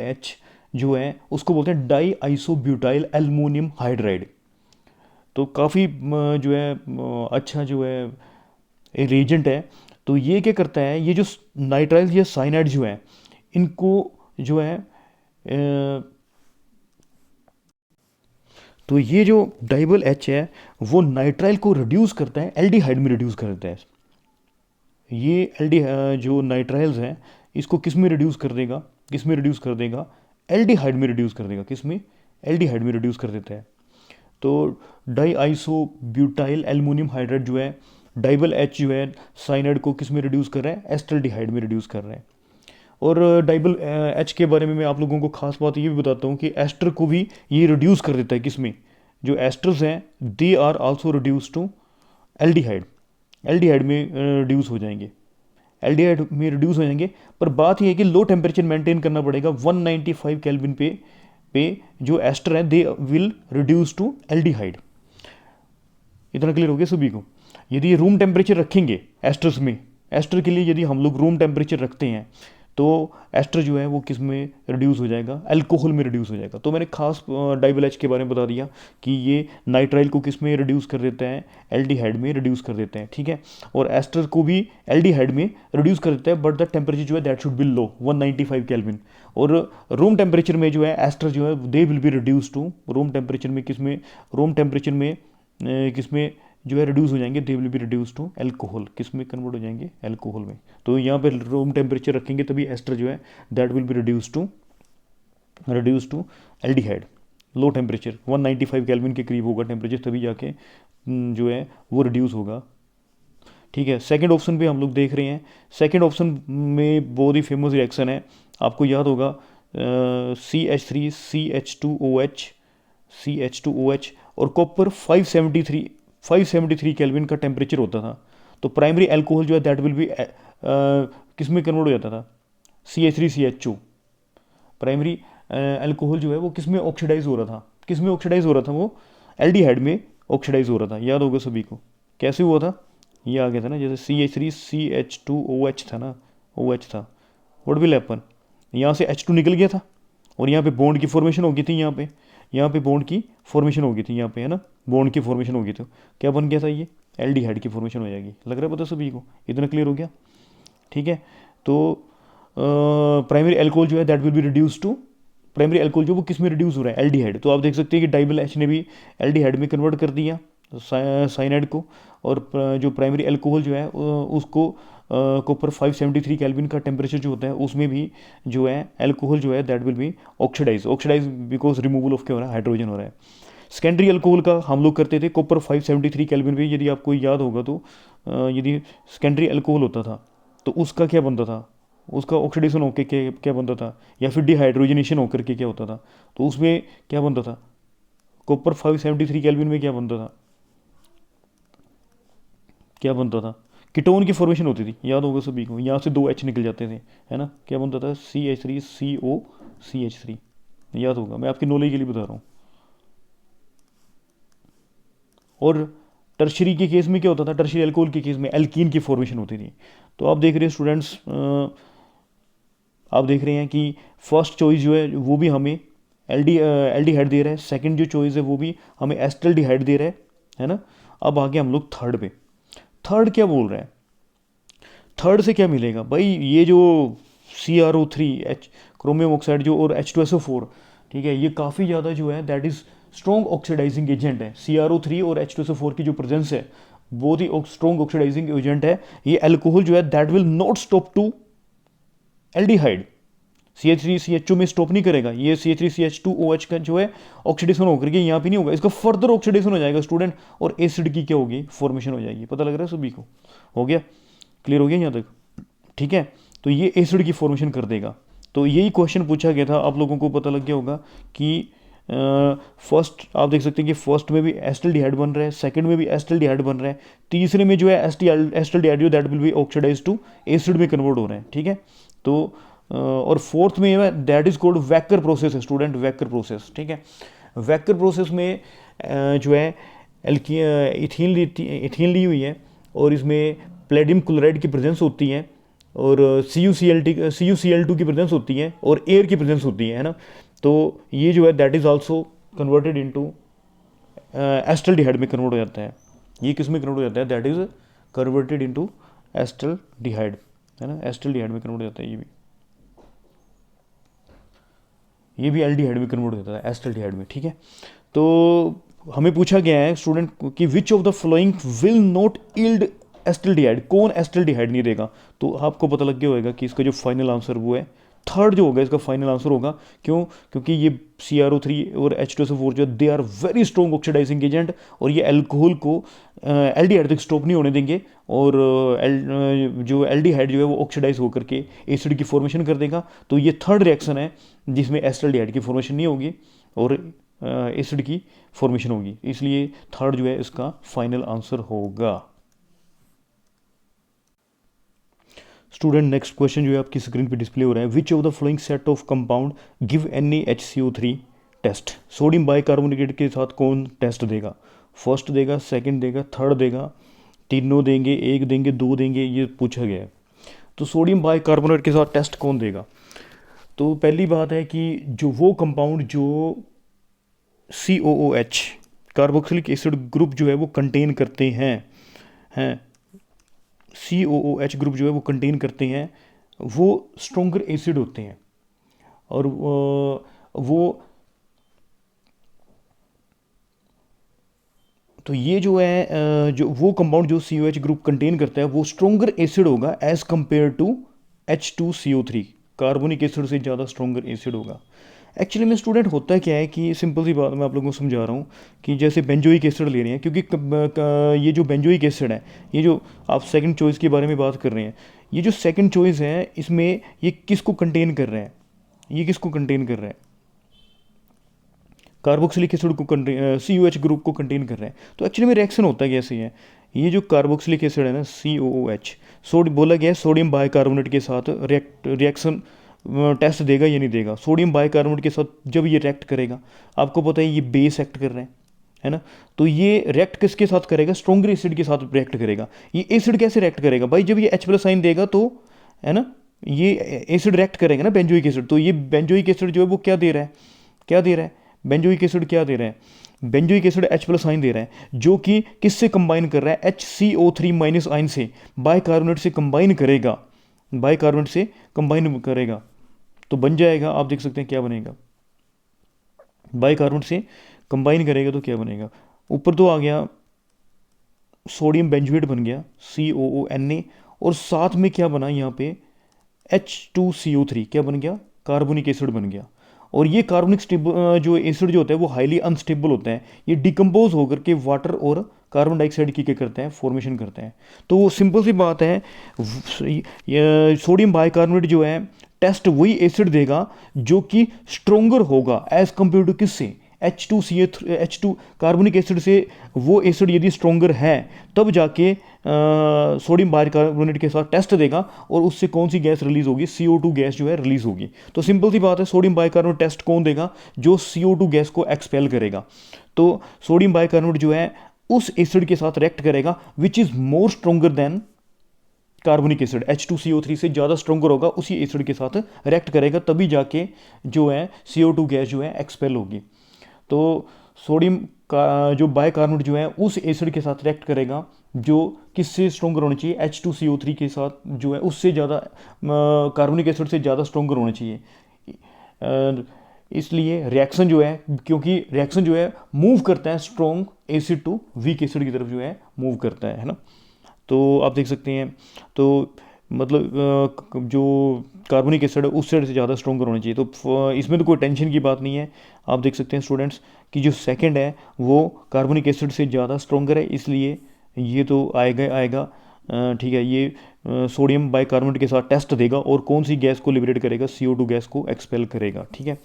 एच जो है उसको बोलते हैं डाई आइसोब्यूटाइल एल्युमिनियम हाइड्राइड। तो काफ़ी जो है अच्छा जो है रिएजेंट है। तो ये क्या करता है, ये जो नाइट्राइल या साइनाइड जो है इनको जो है तो ये जो डाइबल एच है वो नाइट्राइल को रिड्यूस करता है, एल्डिहाइड में रिड्यूस कर देता है। ये जो नाइट्राइल्स हैं इसको किस में रिड्यूस कर देगा, किस में रिड्यूस कर देगा, एल्डिहाइड में रिड्यूस कर देगा। किस में, एल्डिहाइड में रिड्यूस कर देता है। तो डाई आइसोब्यूटाइल एल्युमिनियम हाइड्राइड जो है डाइबल एच जो है साइनाइड को किस में रिड्यूस कर रहा है, एस्टल्डिहाइड में रिड्यूस कर रहा है। और डाइबल एच के बारे में मैं आप लोगों को खास बात ये भी बताता हूँ कि एस्टर को भी ये रिड्यूस कर देता है। किस में, जो एस्टर्स हैं they are also reduce to aldehyde, aldehyde में रिड्यूस हो जाएंगे, एल्डिहाइड में रिड्यूस हो जाएंगे। पर बात यह है कि लो टेम्परेचर मेंटेन करना पड़ेगा 195 केल्विन पे जो एस्टर हैं they will reduce to aldehyde. इतना क्लियर हो गया सभी को। यदि रूम टेम्परेचर रखेंगे एस्टर्स में, एस्टर के लिए यदि हम लोग रूम टेम्परेचर रखते हैं तो एस्टर जो है वो किस में रिड्यूस हो जाएगा, अल्कोहल में रिड्यूस हो जाएगा। तो मैंने खास डाइबल एच के बारे में बता दिया कि ये नाइट्राइल को किस में रिड्यूस कर देता है, एल्डिहाइड में रिड्यूस कर देते हैं, ठीक है। और एस्टर को भी एल्डिहाइड में रिड्यूस कर देता है, बट द टेम्परेचर जो है that should be low 195 kelvin. और रूम टेम्परेचर में जो है एस्टर जो है they will be reduce to, room temperature में किस में, रूम टेम्परेचर में किस में जो है रिड्यूस हो जाएंगे, they will be reduce to alcohol. किस में कन्वर्ट हो जाएंगे, एल्कोहल में। तो यहाँ पे रूम टेम्परेचर रखेंगे तभी एस्टर जो है that will be reduce to aldehyde. Low temperature 195 kelvin के करीब होगा टेम्परेचर, तभी जाके जो है वो रिड्यूस होगा, ठीक है। सेकंड ऑप्शन पे हम लोग देख रहे हैं, सेकंड ऑप्शन में बहुत ही फेमस रिएक्शन है, आपको याद होगा CH3 CH2OH और कॉपर 573 केल्विन का टेम्परेचर होता था। तो प्राइमरी एल्कोहल जो है दैट विल बी किस में कन्वर्ट हो जाता था, CH3CH2। प्राइमरी एल्कोहल जो है वो किस में ऑक्सीडाइज हो रहा था, किस में ऑक्सीडाइज हो रहा था, वो एल्डिहाइड में ऑक्सीडाइज हो रहा था। याद होगा सभी को कैसे हुआ था, ये आ गया था ना, जैसे CH3CH2OH था ना, OH था, व्हाट विल हैपन, यहाँ से H2 निकल गया था और यहाँ पे बॉन्ड की फॉर्मेशन हो गई थी, यहाँ पे बॉन्ड की फॉर्मेशन हो गई थी, यहाँ पे है ना बॉन्ड की फॉर्मेशन हो गई थी। क्या बन गया था, ये एल्डिहाइड की फॉर्मेशन हो जाएगी। लग रहा है पता सभी को, इतना क्लियर हो गया, ठीक है। तो प्राइमरी एल्कोहल जो है that will be reduce to, primary alcohol जो वो किस में रिड्यूस हो रहा है, एल्डिहाइड। तो आप देख सकते हैं कि डाइबल एच ने भी एल्डिहाइड में कन्वर्ट कर दिया साइनाइड को, और जो प्राइमरी एल्कोहल जो है उसको कॉपर 573 केल्विन का टेम्परेचर जो होता है उसमें भी जो है एल्कोहल जो है that will be oxidise because removal of क्या हो रहा है, हाइड्रोजन हो रहा है। सेकेंडरी अल्कोहल का हम लोग करते थे कॉपर 573 केल्विन पे, यदि आपको याद होगा तो यदि सेकेंडरी अल्कोहल होता था तो उसका क्या बनता था, उसका ऑक्सीडेशन होकर क्या बनता था, या फिर डिहाइड्रोजनेशन होकर के क्या होता था, तो उसमें क्या बनता था, कॉपर 573 केल्विन में क्या बनता था, क्या बनता था, कीटोन की फॉर्मेशन होती थी। याद होगा सभी को, यहाँ से 2 H निकल जाते थे, है ना, क्या बनता था, CH3COCH3। याद होगा, मैं आपकी नॉलेज के लिए बता रहा हूँ। और टर्शरी के केस में क्या होता था, टर्शरी अल्कोहल के केस में एल्कीन की फॉर्मेशन होती थी। तो आप देख रहे हैं स्टूडेंट्स, आप देख रहे हैं कि फर्स्ट चॉइस जो है वो भी हमें एल्डिहाइड दे रहा है, सेकंड जो चॉइस है वो भी हमें एस्टल्डिहाइड दे रहा है ना। अब आगे हम लोग थर्ड पे, थर्ड क्या बोल रहे हैं, थर्ड से क्या मिलेगा भाई, ये जो CrO3 क्रोमियम ऑक्साइड जो और H2SO4, ठीक है, ये काफ़ी ज़्यादा जो है that is strong oxidising agent है। CrO3 और H2SO4 की जो प्रेजेंस है बहुत ही स्ट्रॉन्ग ऑक्सीडाइजिंग एजेंट है। ये अल्कोहल जो है that will not stop to aldehyde, CH3CH2 में स्टॉप नहीं करेगा। ये CH3CH2OH का जो है ऑक्सीडेशन होकर के यहाँ पे नहीं होगा, इसका फर्दर ऑक्सीडेशन हो जाएगा स्टूडेंट, और एसिड की क्या होगी, फॉर्मेशन हो जाएगी। पता लग रहा है सभी को? हो गया, क्लियर हो गया यहाँ तक? ठीक है, तो ये एसिड की फॉर्मेशन कर देगा। तो यही क्वेश्चन पूछा गया था, आप लोगों को पता लग गया होगा कि फर्स्ट आप देख सकते हैं कि फर्स्ट में भी एस्टल्डिहाइड बन रहा है, सेकंड में भी एस्टल्डिहाइड बन रहा है, तीसरे में जो है एस्टल्डिहाइड जो that will be oxidise to acid में कन्वर्ट हो रहे हैं। ठीक है, तो और फोर्थ में that is called Wacker process है स्टूडेंट, वैकर प्रोसेस। ठीक है, वैकर प्रोसेस में जो है इथीन ली हुई है और इसमें प्लेडियम क्लोराइड की प्रेजेंस होती है और CuCl2 की प्रेजेंस होती है और एयर की प्रेजेंस होती है ना। तो ये जो है that is also converted into acetaldehyde में कन्वर्ट हो जाता है। ये किस में कन्वर्ट हो जाता है? That is converted into acetaldehyde, है ना, एस्टल्डिहाइड में कन्वर्ट हो जाता है। ये भी एल्डिहाइड में कन्वर्ट हो जाता है, एस्टल्डिहाइड में। ठीक है, तो हमें पूछा गया है स्टूडेंट कि विच of the flowing will not yield acetaldehyde, कौन एस्टल्डिहाइड नहीं देगा? तो आपको पता लग गया होगा कि इसका जो फाइनल आंसर वो है थर्ड जो होगा, इसका फाइनल आंसर होगा। क्यों? क्योंकि ये CrO3 और H2SO4 जो they are very strong oxidising agent, और ये अल्कोहल को एल्डिहाइड तक स्टॉप नहीं होने देंगे, और जो एल्डिहाइड जो है वो ऑक्सीडाइज होकर के एसिड की फॉर्मेशन कर देगा। तो ये थर्ड रिएक्शन है जिसमें एस्टल्डिहाइड की फॉर्मेशन नहीं होगी और एसिड की फॉर्मेशन होगी, इसलिए थर्ड जो है इसका फाइनल आंसर होगा। स्टूडेंट नेक्स्ट क्वेश्चन जो है आपकी स्क्रीन पे डिस्प्ले हो रहा है, which of the following set of compound give NaHCO3 test? Sodium bicarbonate के साथ कौन टेस्ट देगा? फर्स्ट देगा, सेकंड देगा, थर्ड देगा, तीनों देंगे, एक देंगे, दो देंगे, ये पूछा गया है। तो सोडियम बाइकार्बोनेट के साथ टेस्ट कौन देगा? तो पहली बात है कि जो वो कंपाउंड जो COOH कार्बोक्सिलिक एसिड ग्रुप जो है वो कंटेन करते हैं COOH ग्रुप जो है वो कंटेन करते हैं, वो स्ट्रोंगर एसिड होते हैं। और वो तो ये जो है जो वो कंपाउंड जो COOH ग्रुप कंटेन करता है वो स्ट्रोंगर एसिड होगा as compare to H2CO3, carbonic acid से ज़्यादा स्ट्रोंगर एसिड होगा। एक्चुअली में स्टूडेंट होता क्या है कि सिंपल सी बात मैं आप लोगों को समझा रहा हूँ कि जैसे बेंजोइक एसिड ले रहे हैं, क्योंकि ये जो बेंजोइक एसिड है, ये जो आप सेकंड चॉइस के बारे में बात कर रहे हैं, ये जो सेकंड चॉइस है इसमें ये किसको कंटेन कर रहे हैं? ये किसको कंटेन कर रहे हैं? कार्बोक्सिलिक एसिड को COOH ग्रुप को कंटेन कर रहे हैं। तो एक्चुअली में रिएक्शन होता है कैसे है, ये जो कार्बोक्सिलिक एसिड है ना COOH, बोला गया है सोडियम बाइकार्बोनेट के साथ रिएक्शन टेस्ट देगा या नहीं देगा। सोडियम बाइकार्बोनेट के साथ जब ये रिएक्ट करेगा, आपको पता है ये बेस एक्ट कर रहे हैं, है ना, तो ये रिएक्ट किसके साथ करेगा? स्ट्रोंगर एसिड के साथ रिएक्ट करेगा। ये एसिड कैसे रिएक्ट करेगा भाई? जब ये H+ साइन देगा तो, है ना, ये एसिड रिएक्ट करेगा ना बेंजोइक एसिड। तो ये बेंजोइक एसिड जो है वो क्या दे रहा है? क्या दे रहा है? बेंजोइक एसिड क्या दे रहा है? बेंजोइक एसिड H+ साइन दे रहा है, जो कि किससे कंबाइन कर रहा है? HCO3- आयन से, बाइकार्बोनेट से कंबाइन करेगा, बाइकार्बोनेट से कंबाइन करेगा, तो बन जाएगा, आप देख सकते हैं क्या बनेगा, बाइकार्बोनेट से कंबाइन करेगा तो क्या बनेगा? ऊपर तो आ गया सोडियम बेंजोएट बन गया COONA, और साथ में क्या बना यहाँ पे H2CO3 क्या बन गया? कार्बोनिक एसिड बन गया। और ये कार्बनिक जो एसिड जो होता है वो हाईली अनस्टेबल होता है, ये डिकम्पोज होकर के वाटर और कार्बन डाइऑक्साइड की क्या करते हैं? फॉर्मेशन करते हैं। तो सिंपल सी बात है, सोडियम बाइकार्बोनेट जो है टेस्ट वही एसिड देगा जो कि स्ट्रोंगर होगा एज कंपेयर टू किससे? H2 कार्बोनिक एसिड से। वो एसिड यदि स्ट्रोंगर है तब जाके सोडियम बाइकार्बोनेट के साथ टेस्ट देगा, और उससे कौन सी गैस रिलीज होगी? CO2 गैस जो है रिलीज होगी। तो सिंपल सी बात है, सोडियम बाइकार्बोनेट टेस्ट कौन देगा? जो CO2 गैस को एक्सपेल करेगा। तो सोडियम बाइकार्बोनेट जो है उस एसिड के साथ रिएक्ट करेगा which is more stronger then carbonic acid, H2CO3 से ज़्यादा स्ट्रोंगर होगा, उसी एसिड के साथ रिएक्ट करेगा, तभी जाके जो है CO2 गैस जो है एक्सपेल होगी। तो सोडियम का जो बाइकार्बोनेट जो है उस एसिड के साथ रिएक्ट करेगा जो किससे स्ट्रोंगर होना चाहिए? H2CO3 के साथ जो है उससे ज़्यादा, कार्बोनिक एसिड से ज़्यादा स्ट्रोंगर होना चाहिए। इसलिए रिएक्शन जो है, क्योंकि रिएक्शन जो है मूव करता है strong acid to weak acid की तरफ जो है मूव करता है ना। तो आप देख सकते हैं, तो मतलब जो कार्बनिक एसिड है उस साइड से ज़्यादा स्ट्रॉन्गर होना चाहिए, तो इसमें तो कोई टेंशन की बात नहीं है। आप देख सकते हैं स्टूडेंट्स कि जो सेकंड है वो कार्बनिक एसिड से ज़्यादा स्ट्रॉन्गर है, इसलिए ये तो आएगा आएगा। ठीक है, ये सोडियम बाइकार्बोनेट के साथ टेस्ट देगा और कौन सी गैस को लिबरेट करेगा, CO2 गैस को एक्सपेल करेगा। ठीक है,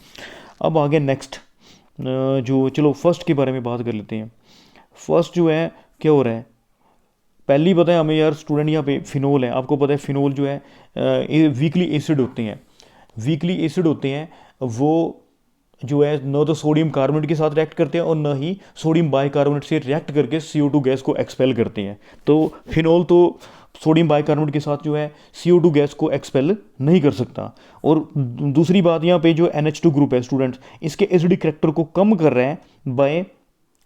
अब आगे नेक्स्ट जो, चलो फर्स्ट के बारे में बात कर लेते हैं। फर्स्ट जो है क्या हो रहा है, पहले ही पता है हमें यार स्टूडेंट, यहाँ पे फिनोल है, आपको पता है फिनोल जो है वीकली एसिड होते हैं, वीकली एसिड होते हैं। वो जो है न तो सोडियम कार्बोनेट के साथ रिएक्ट करते हैं और न ही सोडियम बाइकार्बोनेट से रिएक्ट करके CO2 गैस को एक्सपेल करते हैं। तो फिनोल तो सोडियम बाइकार्बोनेट के साथ जो है CO2 गैस को एक्सपेल नहीं कर सकता। और दूसरी बात, यहाँ पे जो NH2 ग्रुप है स्टूडेंट्स, इसके एसिडिक करैक्टर को कम कर रहा है बाय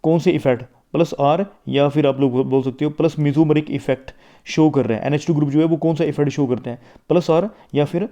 कौन से इफेक्ट, +R, या फिर आप लोग बोल सकते हो प्लस मीजोमरिक इफेक्ट शो कर रहे हैं। NH2 ग्रुप जो है वो कौन सा इफेक्ट शो करते हैं, +R, या फिर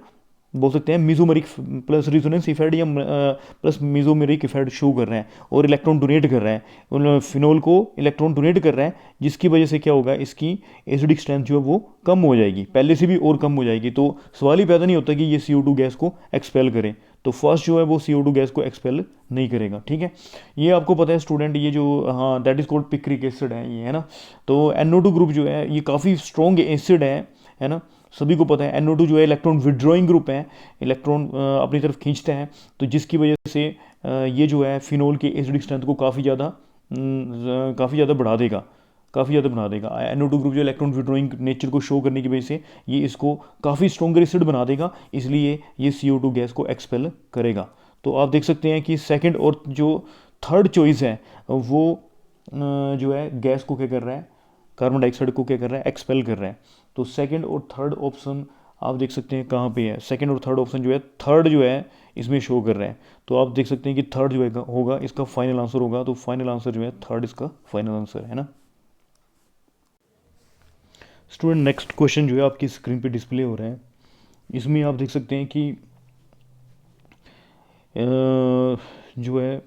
बोल सकते हैं मीजोमरिक प्लस रिजोनेंस इफेक्ट, या प्लस मीजोमेरिक इफेक्ट शो कर रहे हैं और इलेक्ट्रॉन डोनेट कर रहे हैं, फिनोल को इलेक्ट्रॉन डोनेट कर रहे हैं, जिसकी वजह से क्या होगा, इसकी एसिडिक स्ट्रेंथ जो है वो कम हो जाएगी, पहले से भी और कम हो जाएगी। तो सवाल ही पैदा नहीं होता कि ये CO2 गैस को एक्सपेल करे। तो फर्स्ट जो है वो CO2 गैस को एक्सपेल नहीं करेगा। ठीक है, ये आपको पता है स्टूडेंट, ये जो, हाँ, that is called picric acid है ये, है ना। तो NO2 ग्रुप जो है ये काफ़ी स्ट्रॉन्ग एसिड है ना, सभी को पता है। NO2 जो है इलेक्ट्रॉन विड्रॉइंग ग्रुप है, इलेक्ट्रॉन अपनी तरफ खींचते हैं, तो जिसकी वजह से ये जो है फिनोल की एसिडिक स्ट्रेंथ को काफ़ी ज़्यादा बढ़ा देगा, काफ़ी ज़्यादा बना देगा। NO2 ग्रुप जो इलेक्ट्रॉन विड्रॉइंग नेचर को शो करने की वजह से ये इसको काफ़ी स्ट्रॉन्गर एसिड बना देगा, इसलिए ये CO2 गैस को एक्सपेल करेगा। तो आप देख सकते हैं कि सेकंड और जो थर्ड चॉइस है वो जो है गैस को क्या कर रहा है, कार्बन डाइऑक्साइड को क्या कर रहा है, एक्सपेल कर रहा है। तो सेकंड और थर्ड ऑप्शन आप देख सकते हैं कहाँ पे है, सेकंड और थर्ड ऑप्शन जो है, थर्ड जो है इसमें शो कर रहा है। तो आप देख सकते हैं कि थर्ड जो है होगा इसका फाइनल आंसर होगा, तो फाइनल आंसर जो है थर्ड इसका फाइनल आंसर है ना। स्टूडेंट नेक्स्ट क्वेश्चन जो है आपकी स्क्रीन पे डिस्प्ले हो रहा है, इसमें आप देख सकते हैं कि जो है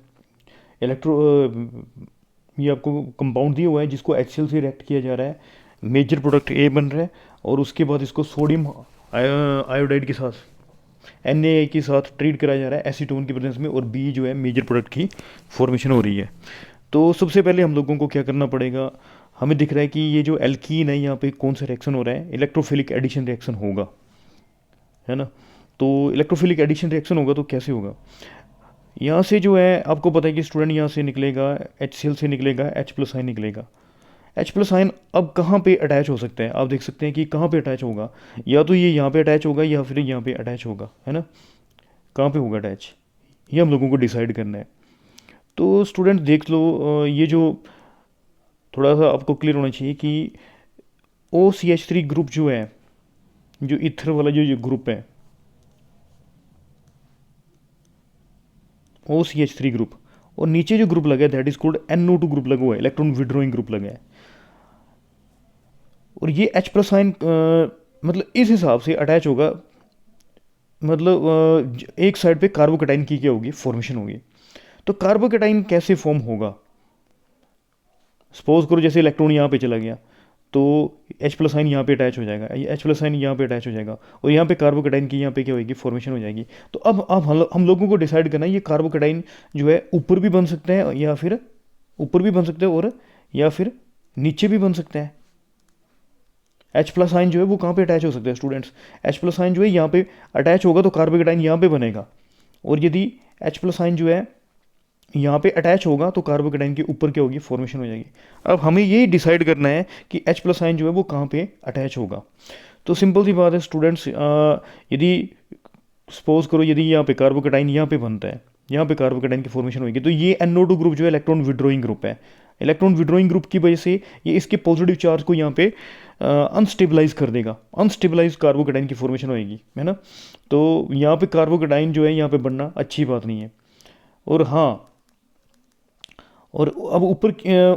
ये आपको कंपाउंड दिया हुआ है जिसको HCl से रिएक्ट किया जा रहा है, मेजर प्रोडक्ट A बन रहा है, और उसके बाद इसको सोडियम आयोडाइड के साथ NaI के साथ ट्रीट कराया जा रहा है एसीटोन की प्रेजेंस में, और B जो है मेजर प्रोडक्ट की फॉर्मेशन हो रही है। तो सबसे पहले हम लोगों को क्या करना पड़ेगा, हमें दिख रहा है कि ये जो एल्कीन है यहाँ पे कौन सा रिएक्शन हो रहा है, इलेक्ट्रोफिलिक एडिशन रिएक्शन होगा, है ना। तो इलेक्ट्रोफिलिक एडिशन रिएक्शन होगा तो कैसे होगा, यहाँ से जो है आपको पता है कि स्टूडेंट यहाँ से निकलेगा HCl से निकलेगा H+ आयन निकलेगा। H+ आयन अब कहाँ पे अटैच हो सकता है, आप देख सकते हैं कि कहाँ पे अटैच होगा, या तो ये यहाँ पे अटैच होगा या फिर यहाँ पे अटैच होगा, है ना। कहाँ पे होगा अटैच, ये हम लोगों को डिसाइड करना है। तो स्टूडेंट देख लो, ये जो थोड़ा सा आपको क्लियर होना चाहिए कि OCH3 ग्रुप जो है, जो इथर वाला जो ग्रुप है, OCH3 ग्रुप, और नीचे जो ग्रुप लगा है that is cold NO2 group लगा हुआ है, इलेक्ट्रॉन विड्रॉइंग ग्रुप लगा है। और ये H+ आयन मतलब इस हिसाब से अटैच होगा, मतलब एक साइड पे कार्बोकैटाइन की क्या होगी, फॉर्मेशन होगी। तो कार्बोकैटाइन कैसे फॉर्म होगा, सपोज करो जैसे इलेक्ट्रॉन यहाँ पे चला गया तो H+ आयन यहाँ पे अटैच हो जाएगा, ये H+ आयन यहाँ पे अटैच हो जाएगा, और यहाँ पे कार्बोकैटाइन की यहाँ पे क्या होगी, फॉर्मेशन हो जाएगी। तो अब हम लोगों को डिसाइड करना है ये कार्बोकैटाइन जो है ऊपर भी बन सकते हैं, या फिर ऊपर भी बन सकते हैं और या फिर नीचे भी बन सकते हैं। H+ आयन जो है वो कहाँ पे अटैच हो सकता है स्टूडेंट्स, H+ आयन जो है यहाँ पे अटैच होगा तो कार्बोकैटाइन यहाँ पे बनेगा, और यदि H+ आयन जो है यहाँ पे अटैच होगा तो कार्बोकैटाइन के ऊपर क्या होगी, फॉर्मेशन हो जाएगी। अब हमें ये डिसाइड करना है कि H+ आयन जो है वो कहाँ पे अटैच होगा। तो सिंपल सी बात है स्टूडेंट्स, यदि सपोज करो यदि यहाँ पे कार्बोकैटाइन यहाँ पे बनता है, यहाँ पे कार्बोकैटाइन की फॉर्मेशन होगी, तो ये NO2 ग्रुप जो है इलेक्ट्रॉन विड्रॉइंग ग्रुप है, इलेक्ट्रॉन विड्रॉइंग ग्रुप की वजह से ये इसके पॉजिटिव चार्ज को यहाँ पे अनस्टेबलाइज कर देगा, अनस्टेबलाइज कार्बोकैटाइन की फॉर्मेशन होएगी, है ना। तो यहाँ पे कार्बोकैटाइन जो है यहाँ पे बनना अच्छी बात नहीं है। और हाँ, और अब ऊपर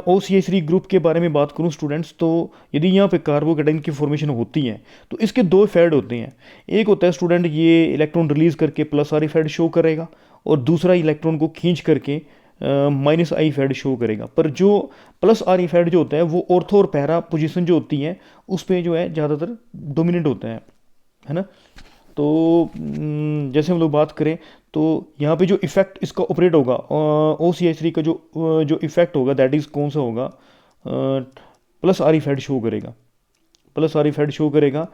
OCH3 ग्रुप के बारे में बात करूं स्टूडेंट्स, तो यदि यहाँ पे कार्बोकैटाइन की फॉर्मेशन होती है तो इसके दो इफेक्ट होते हैं। एक होता है स्टूडेंट ये इलेक्ट्रॉन रिलीज करके +R इफेक्ट शो करेगा, और दूसरा इलेक्ट्रॉन को खींच करके माइनस आई फेड शो करेगा। पर जो प्लस आर ई फेड जो होता है वो ऑर्थो और पैरा पोजीशन जो होती है उस पर जो है ज़्यादातर डोमिनेट होता है ना। तो जैसे हम लोग बात करें तो यहाँ पे जो इफेक्ट इसका ऑपरेट होगा ओ सी एच थ्री का जो इफेक्ट होगा दैट इज़ कौन सा होगा, plus R effect show करेगा, plus R effect show करेगा।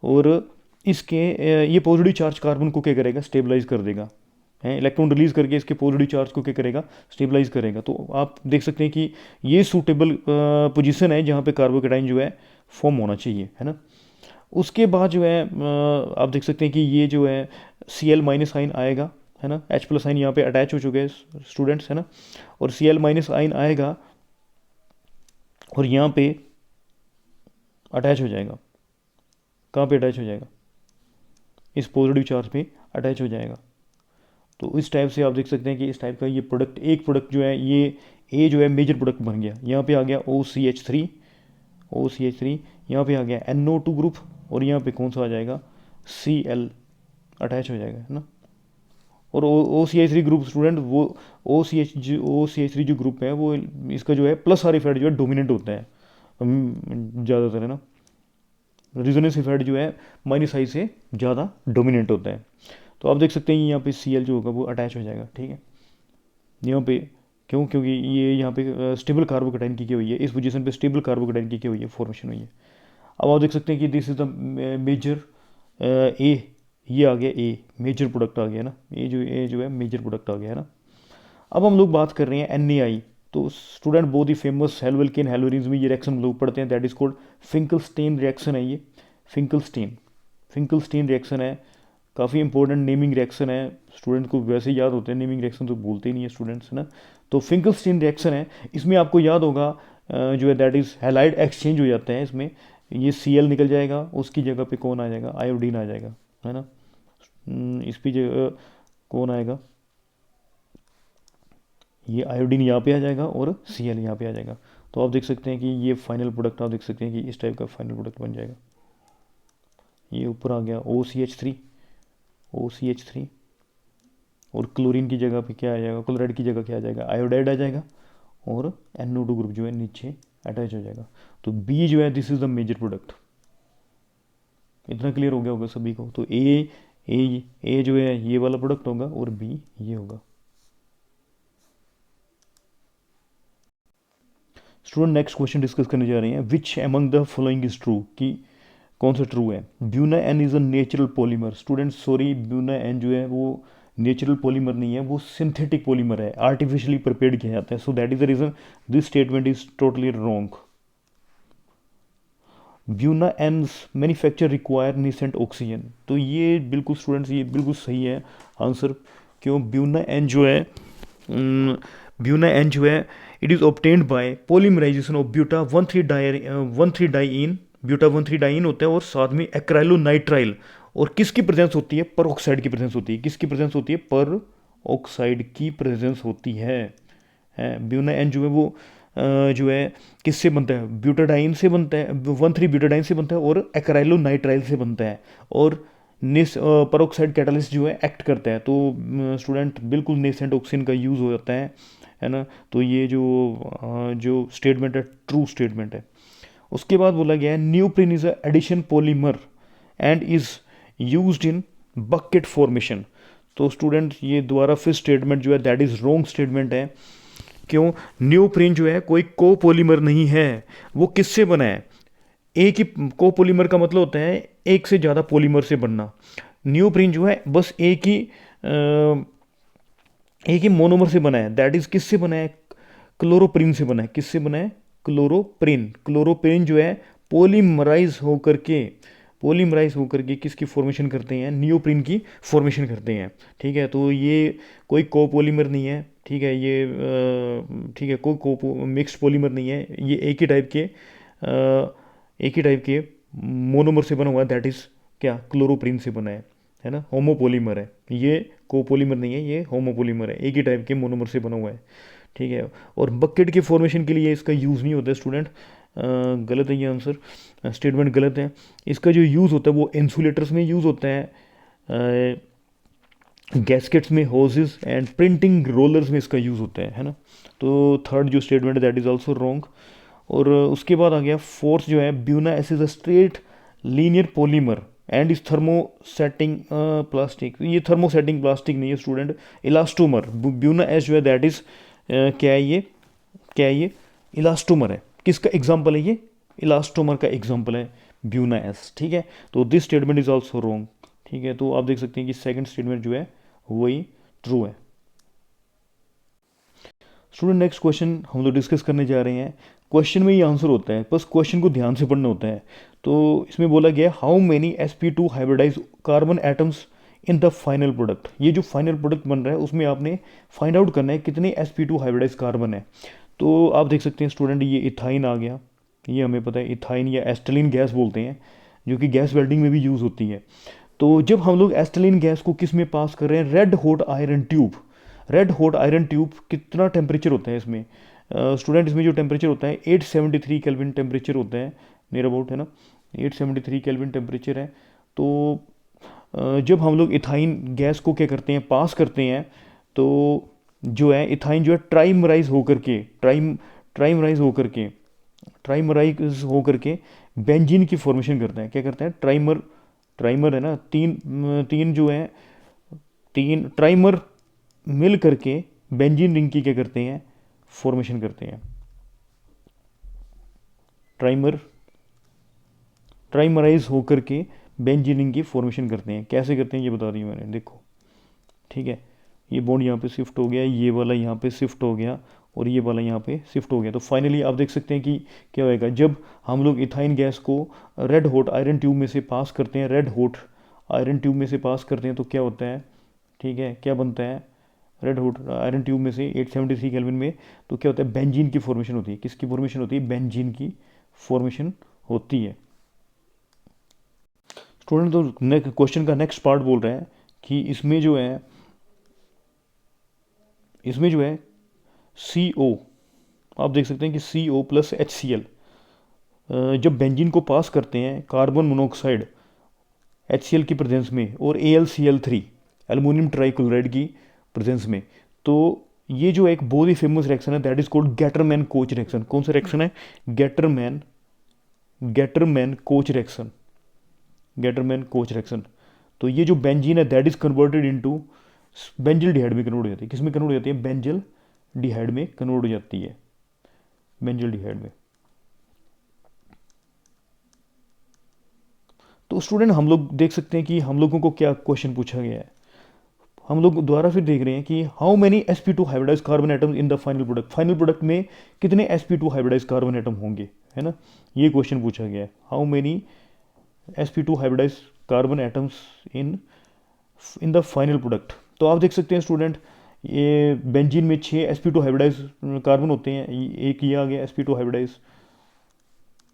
और इसके ये पॉजिटिव चार्ज कार्बन को क्या करेगा, स्टेबलाइज कर देगा, है इलेक्ट्रॉन रिलीज करके इसके पॉजिटिव चार्ज को क्या करेगा, स्टेबलाइज करेगा। तो आप देख सकते हैं कि ये सूटेबल पोजीशन है जहाँ पे कार्बोकेटाइन जो है फॉर्म होना चाहिए, है ना। उसके बाद जो है आप देख सकते हैं कि ये जो है सी एल माइनस आइन आएगा, है ना। एच प्लस आइन यहाँ पे अटैच हो चुके हैं स्टूडेंट्स, है ना। और सी एल माइनस आइन आएगा और यहाँ पे अटैच हो जाएगा, कहाँ पे अटैच हो जाएगा, इस पॉजिटिव चार्ज पे अटैच हो जाएगा। तो इस टाइप से आप देख सकते हैं कि इस टाइप का ये प्रोडक्ट, एक प्रोडक्ट जो है ये ए जो है मेजर प्रोडक्ट बन गया। यहाँ पे आ गया ओ सी एच थ्री, ओ सी एच थ्री, यहाँ पे आ गया एन ओ टू ग्रुप और यहाँ पे कौन सा आ जाएगा, सी एल अटैच हो जाएगा, है ना। और O C H three group student, वो ओ सी एच थ्री जो ग्रुप है वो इसका जो है प्लस आर इफेक्ट जो है डोमिनेंट होता है ज़्यादातर, है ना। रिजोनेंस इफेक्ट जो है माइनस आई से ज़्यादा डोमिनेंट होता है। तो आप देख सकते हैं यहाँ पे सी एल जो होगा वो अटैच हो जाएगा, ठीक है। यहाँ पे क्यों, क्योंकि ये यहाँ पे स्टेबल कार्बोकेटाइन की हुई है, इस पोजीशन पे स्टेबल कार्बोकेटाइन की हुई है, फॉर्मेशन हुई है। अब आप देख सकते हैं कि दिस इज द मेजर ए, ये आ गया ए, मेजर प्रोडक्ट आ गया ना, ए जो है मेजर प्रोडक्ट आ गया है ना। अब हम लोग बात कर रहे हैं एन ए आई। तो स्टूडेंट बहुत ही फेमस हेलोवेल्केन हेलोरिन्स में ये रिएक्शन हम लोग पढ़ते हैं, दैट इज कॉल्ड फिंकलस्टेन रिएक्शन है ये, फिंकलस्टेन रिएक्शन है। काफ़ी इंपॉर्टेंट नेमिंग रिएक्शन है, स्टूडेंट को वैसे याद होते हैं, नेमिंग रिएक्शन तो बोलते ही नहीं है स्टूडेंट्स, है ना। तो फिंकलस्टीन रिएक्शन है, इसमें आपको याद होगा जो है दैट इज़ हैलाइड एक्सचेंज हो जाता है इसमें, ये सी एल निकल जाएगा, उसकी जगह पे कौन आ जाएगा, आयोडीन आ जाएगा, है ना। इस पर जगह कौन आएगा, ये आयोडीन यहाँ पे आ जाएगा और सी एल यहाँ पे आ जाएगा। तो आप देख सकते हैं कि ये फाइनल प्रोडक्ट आप देख सकते हैं कि इस टाइप का फाइनल प्रोडक्ट बन जाएगा। ये ऊपर आ गया ओ सी एच थ्री, ओ सी एच थ्री, और क्लोरीन की जगह पे क्या आ जाएगा, क्लोराइड की जगह क्या आ जाएगा, आयोडाइड आ जाएगा, और NO2 ग्रुप जो है नीचे अटैच हो जाएगा। तो बी जो है this is the major product. इतना क्लियर हो गया होगा सभी को। तो ए जो है ये वाला प्रोडक्ट होगा और बी ये होगा। स्टूडेंट नेक्स्ट क्वेश्चन डिस्कस करने जा रहे हैं, which among the following is true, कि कौन सा ट्रू है। Buna N is a natural polymer. Student sorry, Buna N जो है वो नेचुरल पॉलीमर नहीं है, वो सिंथेटिक पॉलीमर है, आर्टिफिशियली प्रिपेयर्ड किया जाता है। So that is the reason this statement is totally wrong. Buna N's manufacture require nascent oxygen. तो ये बिल्कुल स्टूडेंट्स ये बिल्कुल सही है आंसर। क्यों, ब्यूना एन जो है it is obtained by polymerization of buta 1,3-डाइइन, ब्यूटा 1,3-डाइइन होता है और साथ में एक्राइलोनाइट्राइल, और किसकी प्रेजेंस होती है, पर ऑक्साइड की प्रेजेंस होती है। किसकी प्रेजेंस होती है, पर ऑक्साइड की प्रेजेंस होती है। ब्यूना एन जो है वो जो है किससे बनता है, ब्यूटाडाइन से बनता है, 1,3-ब्यूटाडाइन से बनता है और एक्राइलोनाइट्राइल से बनता है, और परोक्साइड कैटालिस्ट जो है एक्ट करता है। तो स्टूडेंट बिल्कुल नेसेंट ऑक्सीजन का यूज़ हो जाता है ना। तो ये जो स्टेटमेंट है ट्रू स्टेटमेंट है। उसके बाद बोला गया है neoprene is addition polymer and is used in bucket formation. तो स्टूडेंट ये दोबारा फिर स्टेटमेंट जो है दैट इज रॉन्ग स्टेटमेंट है। क्यों, न्यूप्रिन जो है कोई कोपोलीमर नहीं है, वो किससे बना है, एक ही कोपोलीमर का मतलब होता है एक से ज़्यादा पॉलीमर से बनना। न्यूप्रिन जो है बस एक ही मोनोमर से बना है, दैट इज किससे बना है, क्लोरोप्रिन से बना है। किससे बना है, क्लोरोप्रिन जो है पॉलीमराइज होकर के किसकी फॉर्मेशन करते हैं, नियोप्रिन की फॉर्मेशन करते हैं। ठीक है, तो ये कोई कोपोलीमर नहीं है, ठीक है, ये ठीक है कोई मिक्स्ड पॉलीमर नहीं है, ये एक ही टाइप के मोनोमर से बना हुआ है, दैट इज़ क्या, क्लोरोप्रिन से बना है ना, होमोपोलीमर है, ये कोपोलीमर नहीं है, ये होमोपोलीमर है, एक ही टाइप के मोनोमर से बना हुआ है। ठीक है, और बकेट के फॉर्मेशन के लिए इसका यूज़ नहीं होता है स्टूडेंट, गलत है ये आंसर, स्टेटमेंट गलत है। इसका जो यूज़ होता है वो इंसुलेटर्स में यूज़ होता है, गैस्केट्स में होजेस एंड प्रिंटिंग रोलर्स में इसका यूज़ होता है ना। तो थर्ड जो स्टेटमेंट है दैट इज़ ऑल्सो रॉन्ग। और उसके बाद आ गया फोर्थ जो है, Buena S is a straight linear polymer and is thermosetting plastic. ये थर्मोसेटिंग प्लास्टिक नहीं है स्टूडेंट, इलास्टोमर। ब्यूना एस जो है दैट इज़ क्या है ये, क्या है ये, इलास्टोमर है। किसका एग्जाम्पल है ये, इलास्टोमर का एग्जाम्पल है ब्यूना एस, ठीक है। तो this statement is also wrong, ठीक है। तो आप देख सकते हैं कि सेकंड स्टेटमेंट जो है वही ट्रू है। स्टूडेंट नेक्स्ट क्वेश्चन हम लोग डिस्कस करने जा रहे हैं। क्वेश्चन में ये आंसर होता है, बस क्वेश्चन को ध्यान से पढ़ना होता है। तो इसमें बोला गया how many sp2 hybridise carbon atoms in the final product. ये जो फाइनल प्रोडक्ट बन रहा है उसमें आपने फाइंड आउट करना है कितने sp2 हाइब्रिडाइज कार्बन है। तो आप देख सकते हैं स्टूडेंट, ये इथाइन आ गया, ये हमें पता है इथाइन या एस्टेलिन गैस बोलते हैं, जो कि गैस वेल्डिंग में भी यूज़ होती है। तो जब हम लोग एस्टेलिन गैस को किस में पास कर रहे हैं, red hot iron tube. Red hot iron tube कितना टेम्परेचर होता है इसमें स्टूडेंट, इसमें जो टेम्परेचर होता है 873 केल्विन टेम्परेचर होता है, नियर अबाउट है ना, 873 केल्विन टेम्परेचर है। तो जब हम लोग इथाइन गैस को क्या करते हैं, पास करते हैं, तो जो है इथाइन जो है ट्राइमराइज होकर के ट्राइमराइज होकर के ट्राइमराइज होकर के बेंजीन की फॉर्मेशन करता है। क्या करता है, ट्राइमर, ट्राइमर है ना, तीन जो है, तीन ट्राइमर मिल करके बेंजीन रिंग की क्या करते हैं, फॉर्मेशन करते हैं। ट्राइमर ट्राइमराइज होकर के बेंजीन रिंग की फॉर्मेशन करते हैं। कैसे करते हैं ये बता दी मैंने, देखो, ठीक है। ये बॉन्ड यहाँ पे शिफ्ट हो गया, ये वाला यहाँ पे शिफ्ट हो गया, और ये वाला यहाँ पे शिफ्ट हो गया। तो फाइनली आप देख सकते हैं कि क्या होएगा जब हम लोग इथाइन गैस को रेड हॉट आयरन ट्यूब में से पास करते हैं, रेड हॉट आयरन ट्यूब में से पास करते हैं, तो क्या होता है, ठीक है, क्या बनता है, रेड हॉट आयरन ट्यूब में से 873 केल्विन में, तो क्या होता है, बेंजीन की फॉर्मेशन होती है। किसकी फॉर्मेशन होती है, बेंजीन की फॉर्मेशन होती है। स्टूडेंट तो क्वेश्चन का नेक्स्ट पार्ट बोल रहे हैं कि इसमें जो है सी ओ, आप देख सकते हैं कि C O plus H C L, जब बेंजीन को पास करते हैं carbon monoxide H C L की प्रेजेंस में और A L C L three aluminium trichloride की प्रेजेंस में, तो ये जो एक बहुत ही फेमस रिएक्शन है that is called Gattermann Koch reaction. कौन सा रिएक्शन है, Gattermann Gattermann Koch reaction, Gattermann Koch reaction. तो ये जो बेंजीन है that is converted into benzyl डिहाइड में कन्वर्ट हो जाती है। किस में कन्वर्ट हो जाती है, बेंजिल डिहाइड में कन्वर्ट हो जाती है, बेंजिल डिहाइड में। तो स्टूडेंट हम लोग देख सकते हैं कि हम लोगों को क्या क्वेश्चन पूछा गया है। हम लोग दोबारा फिर देख रहे हैं कि how many sp2 hybridise carbon atoms in the final product. Final product में कितने sp2 हाइब्रिडाइज कार्बन एटम होंगे, है ना, ये क्वेश्चन पूछा गया है। How many sp2 hybridise carbon atoms in in the final product. तो आप देख सकते हैं स्टूडेंट, ये बेंजीन में 6 sp2 हाइब्रिडाइज कार्बन होते हैं, एक ये आ गया sp2 हाइब्रिडाइज,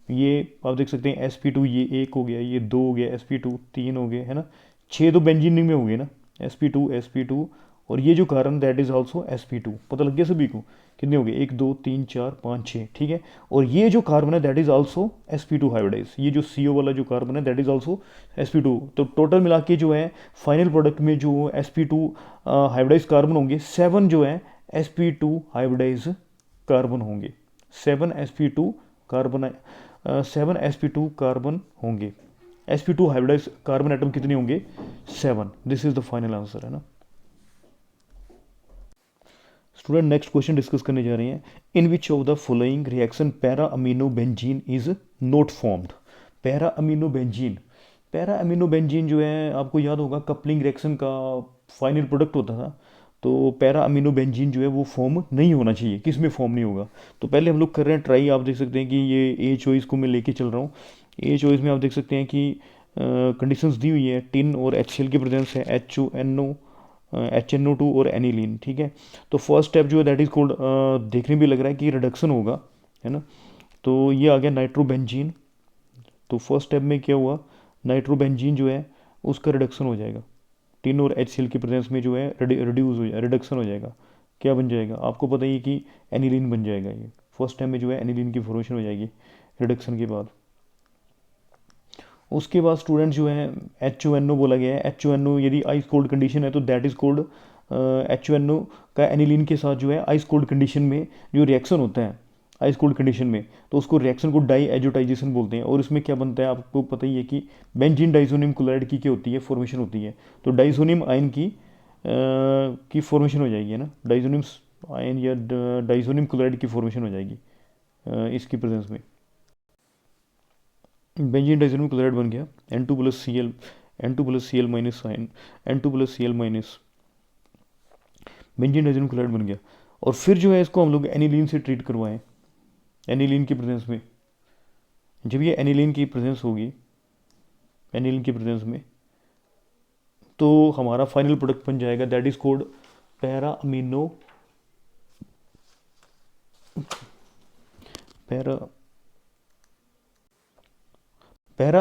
ये आप देख सकते हैं sp2, ये एक हो गया, ये दो हो गया, sp2 तीन हो गए, है ना, 6 तो बेंजीन रिंग में हो गए ना, sp2 और ये जो carbon that is also sp2। पता लग गया सभी को, कितने हो गए, 1 2 3 4 5 6, ठीक है। और ये जो कार्बन है that is also sp2 hybridise, ये जो CO वाला जो कार्बन है दैट इज ऑल्सो sp2। तो टोटल मिला के जो है फाइनल प्रोडक्ट में जो sp2 हाइब्रिडाइज कार्बन होंगे 7 जो है sp2 हाइब्रिडाइज कार्बन होंगे, 7 sp2 कार्बन, 7 sp2 कार्बन होंगे। sp2 हाइब्रिडाइज कार्बन एटम कितने होंगे, 7। This is the final answer, है ना। स्टूडेंट नेक्स्ट क्वेश्चन डिस्कस करने जा रहे हैं, in which of the following reaction para amino benzene is not formed. Para amino benzene, para amino benzene जो है आपको याद होगा कपलिंग रिएक्शन का फाइनल प्रोडक्ट होता था। तो पैरा अमीनो बेंजीन जो है वो फॉर्म नहीं होना चाहिए, किस में फॉर्म नहीं होगा। तो पहले हम लोग कर रहे हैं ट्राई, आप देख सकते हैं कि ये ए चॉइस को मैं लेके चल रहा हूँ। ए चॉइस में आप देख सकते हैं कि कंडीशंस दी हुई है, टिन और एच की प्रेजेंस है, HNO2 और एनिलीन, ठीक है। तो फर्स्ट स्टेप जो है दैट इज कोल्ड, देखने भी लग रहा है कि रिडक्शन होगा, है ना। तो ये आ गया नाइट्रोबेंजीन। तो फर्स्ट स्टेप में क्या हुआ, नाइट्रोबेंजीन जो है उसका रिडक्शन हो जाएगा, टिन और HCl की प्रेजेंस में जो है रिड्यूस हो जाएगा, रिडक्शन हो जाएगा। क्या बन जाएगा, आपको पता ही है कि एनिलीन बन जाएगा। ये फर्स्ट टाइम में जो है एनिलीन की फॉर्मेशन हो जाएगी रिडक्शन के बाद। उसके बाद स्टूडेंट जो है HONO बोला गया है। HONO यदि आइस कोल्ड कंडीशन है तो दैट इज़ कोल्ड HONO का एनिलीन के साथ जो है आइस कोल्ड कंडीशन में जो रिएक्शन होता है आइस कोल्ड कंडीशन में, तो उसको रिएक्शन को डाई एजोटाइजेशन बोलते हैं। और इसमें क्या बनता है आपको पता ही है कि बेंजीन डाइसोनियम क्लोराइड की क्या होती है, फॉर्मेशन होती है। तो डाइसोनियम आयन की फॉर्मेशन हो जाएगी, है ना, डाइसोनियम आयन या डाइसोनियम क्लोराइड की फॉर्मेशन हो जाएगी इसकी प्रेजेंस में। बेंजीन डाइसोनियम क्लोराइड बन गया N2+Cl, N2+Cl minus ion, N2+Cl minus benzene diazonium chloride बन गया। और फिर जो है इसको हम लोग एनिलीन से ट्रीट करवाएं, एनिलीन की प्रेजेंस में। जब ये एनिलीन की प्रेजेंस होगी, एनिलीन की प्रेजेंस में, तो हमारा फाइनल प्रोडक्ट बन जाएगा that is cold para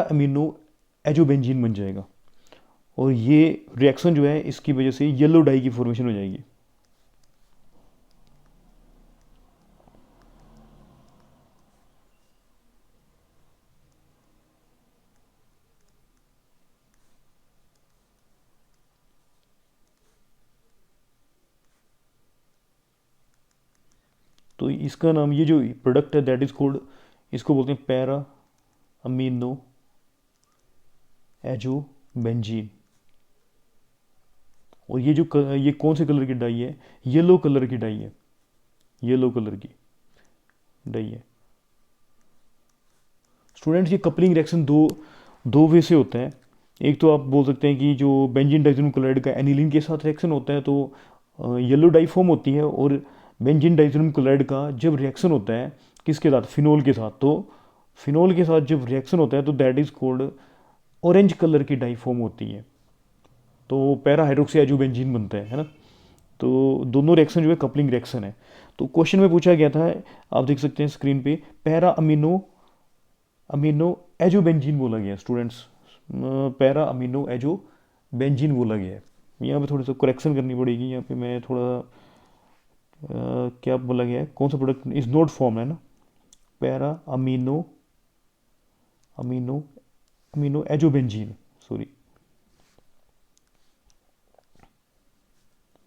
amino azobenzene बन जाएगा। और ये रिएक्शन जो है इसकी वजह से येलो डाई की फॉर्मेशन हो जाएगी। तो इसका नाम, ये जो प्रोडक्ट है दैट इज कोल्ड, इसको बोलते हैं पैरा अमीनो एजोबेंजीन। और ये जो ये कौन से कलर की डाई है, येलो कलर की डाई है, येलो कलर की डाई है। स्टूडेंट्स ये कपलिंग रिएक्शन दो दो वे से होता है। एक तो आप बोल सकते हैं कि जो बेंजीन डाइसोनियम क्लोराइड का एनिलीन के साथ रिएक्शन होता है तो येलो डाई फॉर्म होती है। और बेंजीन डाइसोनियम क्लोराइड का जब रिएक्शन होता है किसके साथ, फिनोल के साथ, तो फिनोल के साथ जब रिएक्शन होता है तो that is cold orange colour की डाई फॉर्म होती है, तो पैरा हाइड्रोक्सी एजोबेंजीन बनता है ना। तो दोनों रिएक्शन जो है कपलिंग रिएक्शन है। तो क्वेश्चन में पूछा गया था, आप देख सकते हैं स्क्रीन पे, पैरा अमीनो एजोबेंजीन बोला गया स्टूडेंट्स, पैरा अमीनो एजोबेंजीन बोला गया है। यहाँ पे थोड़ा सा करेक्शन करनी पड़ेगी, यहाँ पे मैं थोड़ा क्या बोला गया है, कौन सा प्रोडक्ट इज नोट फॉर्म है ना, para amino amino amino azobenzene, sorry,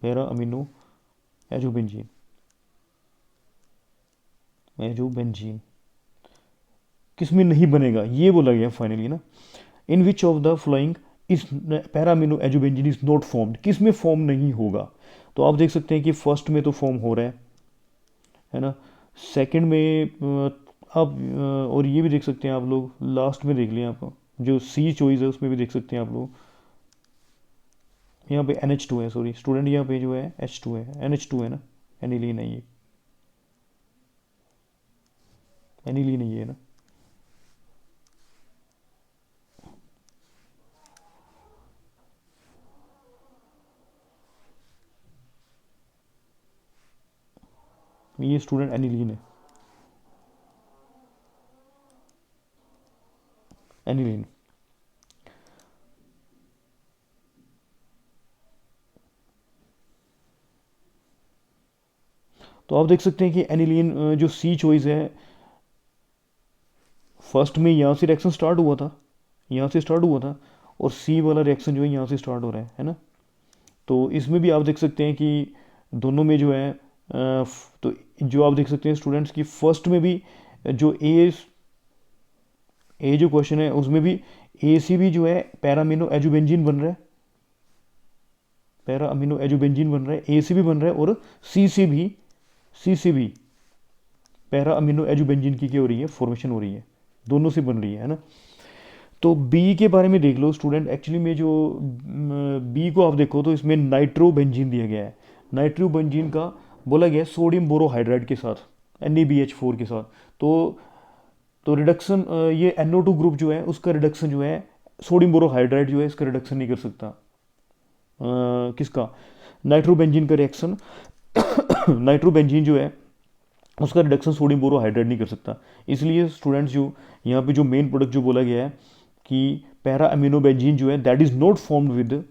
para amino azobenzene, azobenzene किस में नहीं बनेगा ये बोला गया फाइनली ना। इन विच ऑफ द फ्लोइंग इस para amino azobenzene is not formed, किस में फॉर्म नहीं होगा। तो आप देख सकते हैं कि फर्स्ट में तो फॉर्म हो रहा है ना, सेकंड में आप और ये भी देख सकते हैं आप लोग, लास्ट में देख लिया आप, जो सी चॉइस है उसमें भी देख सकते हैं आप लोग, यहाँ पे NH2 है, सॉरी स्टूडेंट, यहाँ पे जो है H2 है, NH2 है ना, एनिलीन है ये, एनिलीन है ये ना। ये स्टूडेंट एनिलीन है, एनिलीन। तो आप देख सकते हैं कि एनिलीन जो सी चॉइस है, फर्स्ट में यहाँ से रिएक्शन स्टार्ट हुआ था, यहाँ से स्टार्ट हुआ था, और सी वाला रिएक्शन जो है यहाँ से स्टार्ट हो रहा है ना। तो इसमें भी आप देख सकते हैं कि दोनों में जो है तो जो आप देख सकते हैं स्टूडेंट्स की फर्स्ट में भी जो ए जो क्वेश्चन है उसमें भी ए सी भी जो है पैरा अमीनो एजोबेंजीन बन रहा है, पैरा अमीनो एजोबेंजीन बन रहा है, ए सी भी बन रहा है, और सी से भी पैरा अमीनो एजोबेंजीन की क्या हो रही है, फॉर्मेशन हो रही है, दोनों से बन रही है ना। तो बी के बारे में देख लो स्टूडेंट, एक्चुअली में जो बी को आप देखो तो इसमें नाइट्रोबेंजीन दिया गया है। नाइट्रोबेंजीन का बोला गया है सोडियम बोरोहाइड्राइड के साथ, NaBH4 के साथ। तो रिडक्शन ये NO2 ग्रुप जो है उसका रिडक्शन जो है सोडियम बोरोहाइड्राइड जो है इसका रिडक्शन नहीं कर सकता। किसका, नाइट्रोबेंजीन का रिएक्शन नाइट्रोबेंजीन जो है उसका रिडक्शन सोडियम बोरोहाइड्राइड नहीं कर सकता। इसलिए स्टूडेंट्स जो यहाँ पे जो मेन प्रोडक्ट जो बोला गया है कि पैरा अमीनोबेंजीन जो है that is not formed with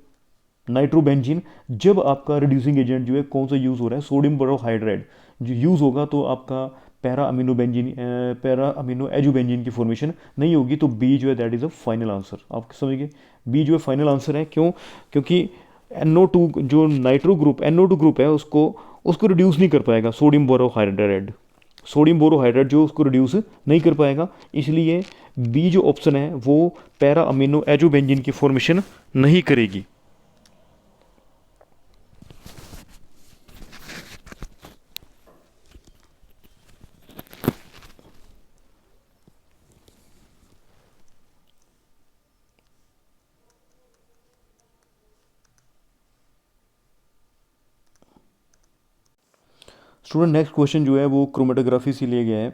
nitrobenzene, जब आपका रिड्यूसिंग एजेंट जो है कौन सा यूज़ हो रहा है, सोडियम बोरोहाइड्राइड जो यूज़ होगा तो आपका para amino benzene para amino azobenzene की फॉर्मेशन नहीं होगी, तो बी जो है that is a final answer. आप समझ गए, बी जो है फाइनल आंसर है। क्यों? क्योंकि NO2 जो नाइट्रो ग्रुप NO2 ग्रुप है उसको उसको रिड्यूस नहीं कर पाएगा सोडियम बोरोहाइड्राइड, सोडियम बोरोहाइड्राइड जो उसको रिड्यूस नहीं कर पाएगा, इसलिए बी जो ऑप्शन है वो पैरा अमीनो एजुबेंजीन की फॉर्मेशन नहीं करेगी। स्टूडेंट नेक्स्ट क्वेश्चन जो है वो क्रोमेटोग्राफी से लिया गया है।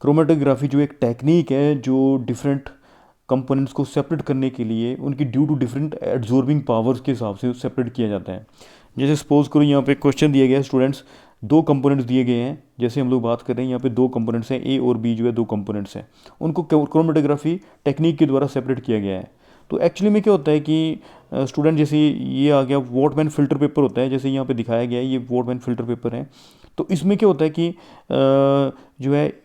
क्रोमेटोग्राफी जो एक टेक्निक है जो डिफरेंट कंपोनेंट्स को सेपरेट करने के लिए उनकी due to different absorbing powers के हिसाब से सेपरेट किया जाता है। जैसे सपोज करो यहाँ पे क्वेश्चन दिया गया है स्टूडेंट्स, दो कंपोनेंट्स दिए गए हैं, जैसे हम लोग बात कर रहे हैं यहाँ पे दो कंपोनेंट्स हैं, ए और बी जो है दो कंपोनेंट्स हैं, उनको क्रोमेटोग्राफी टेक्निक के द्वारा सेपरेट किया गया है। तो एक्चुअली में क्या होता है कि स्टूडेंट जैसे ये आ गया वॉटमैन फ़िल्टर पेपर होता है, जैसे यहाँ पे दिखाया गया है ये वॉटमैन फ़िल्टर पेपर है। तो इसमें क्या होता है कि जो है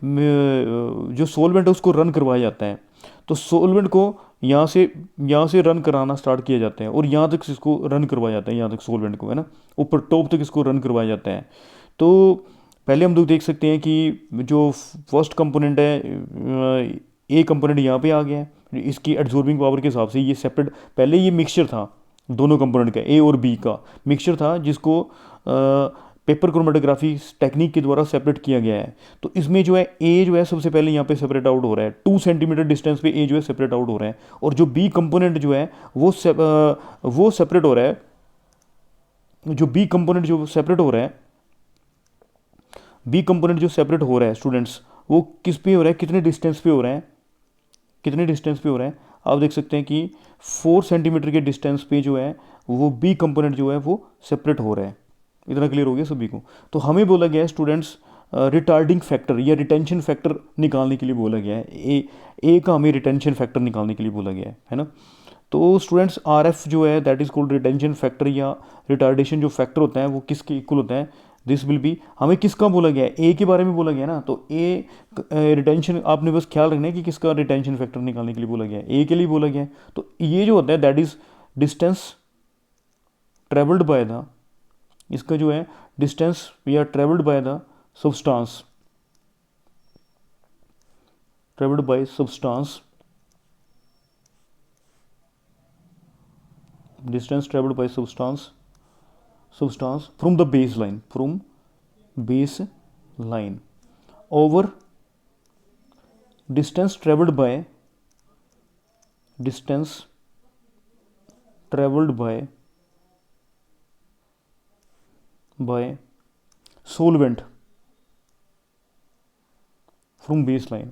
जो सोलवेंट है उसको रन करवाया जाता है, तो सोलवेंट को यहाँ से रन कराना स्टार्ट किया जाता है और यहाँ तक इसको रन करवाया जाता है, यहाँ तक सोलवेंट को है ना, ऊपर टॉप तक इसको रन करवाया जाता है। तो पहले हम लोग देख सकते हैं कि जो फर्स्ट कंपोनेंट है ए कंपोनेंट यहाँ पे आ गया है, इसकी एब्जॉर्बिंग पावर के हिसाब से ये सेपरेट, पहले ये मिक्सचर था दोनों कंपोनेंट का, ए और बी का मिक्सचर था, जिसको पेपर क्रोमेटोग्राफी टेक्निक के द्वारा सेपरेट किया गया है। तो इसमें जो है ए जो है सबसे पहले यहाँ पे सेपरेट आउट हो रहा है, 2 सेंटीमीटर डिस्टेंस पे ए जो है सेपरेट आउट हो रहा है, और जो बी कंपोनेंट जो है वो सेपरेट हो रहा है, जो बी कंपोनेंट जो सेपरेट हो रहा है, बी कंपोनेंट जो सेपरेट हो रहा है स्टूडेंट्स, वो किस पे हो रहा है, कितने डिस्टेंस पे हो रहा है, कितने डिस्टेंस पे हो रहा है, आप देख सकते हैं कि 4 सेंटीमीटर के डिस्टेंस पे जो है वो बी कंपोनेंट जो है वो सेपरेट हो रहा है। इतना क्लियर हो गया सभी को? तो हमें बोला गया है स्टूडेंट्स रिटार्डिंग फैक्टर या रिटेंशन फैक्टर निकालने के लिए बोला गया है, ए का हमें रिटेंशन फैक्टर निकालने के लिए बोला गया है ना। तो स्टूडेंट्स RF जो है that is called retention factor या रिटार्डेशन जो फैक्टर होता है वो किसके इक्वल होता है, दिस विल बी, हमें किसका बोला गया है, ए के बारे में बोला गया ना, तो ए रिटेंशन, आपने बस ख्याल रखना है कि किसका रिटेंशन फैक्टर निकालने के लिए बोला गया है, ए के लिए बोला गया है। तो ये जो होता है that is distance travelled by the, इसका जो है डिस्टेंस या travelled by the substance, travelled by substance, distance travelled by substance from the baseline over distance traveled by solvent from baseline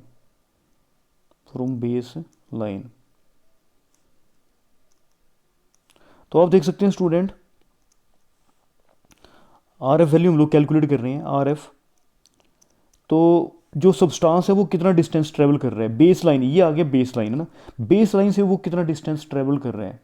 तो आप देख सकते हैं स्टूडेंट RF वैल्यू हम लोग कैलकुलेट कर रहे हैं, RF, तो जो सब्सटेंस है वो कितना डिस्टेंस ट्रेवल कर रहा है, बेस लाइन, ये आ गया बेस लाइन है ना, बेस लाइन से वो कितना डिस्टेंस ट्रेवल कर रहा है,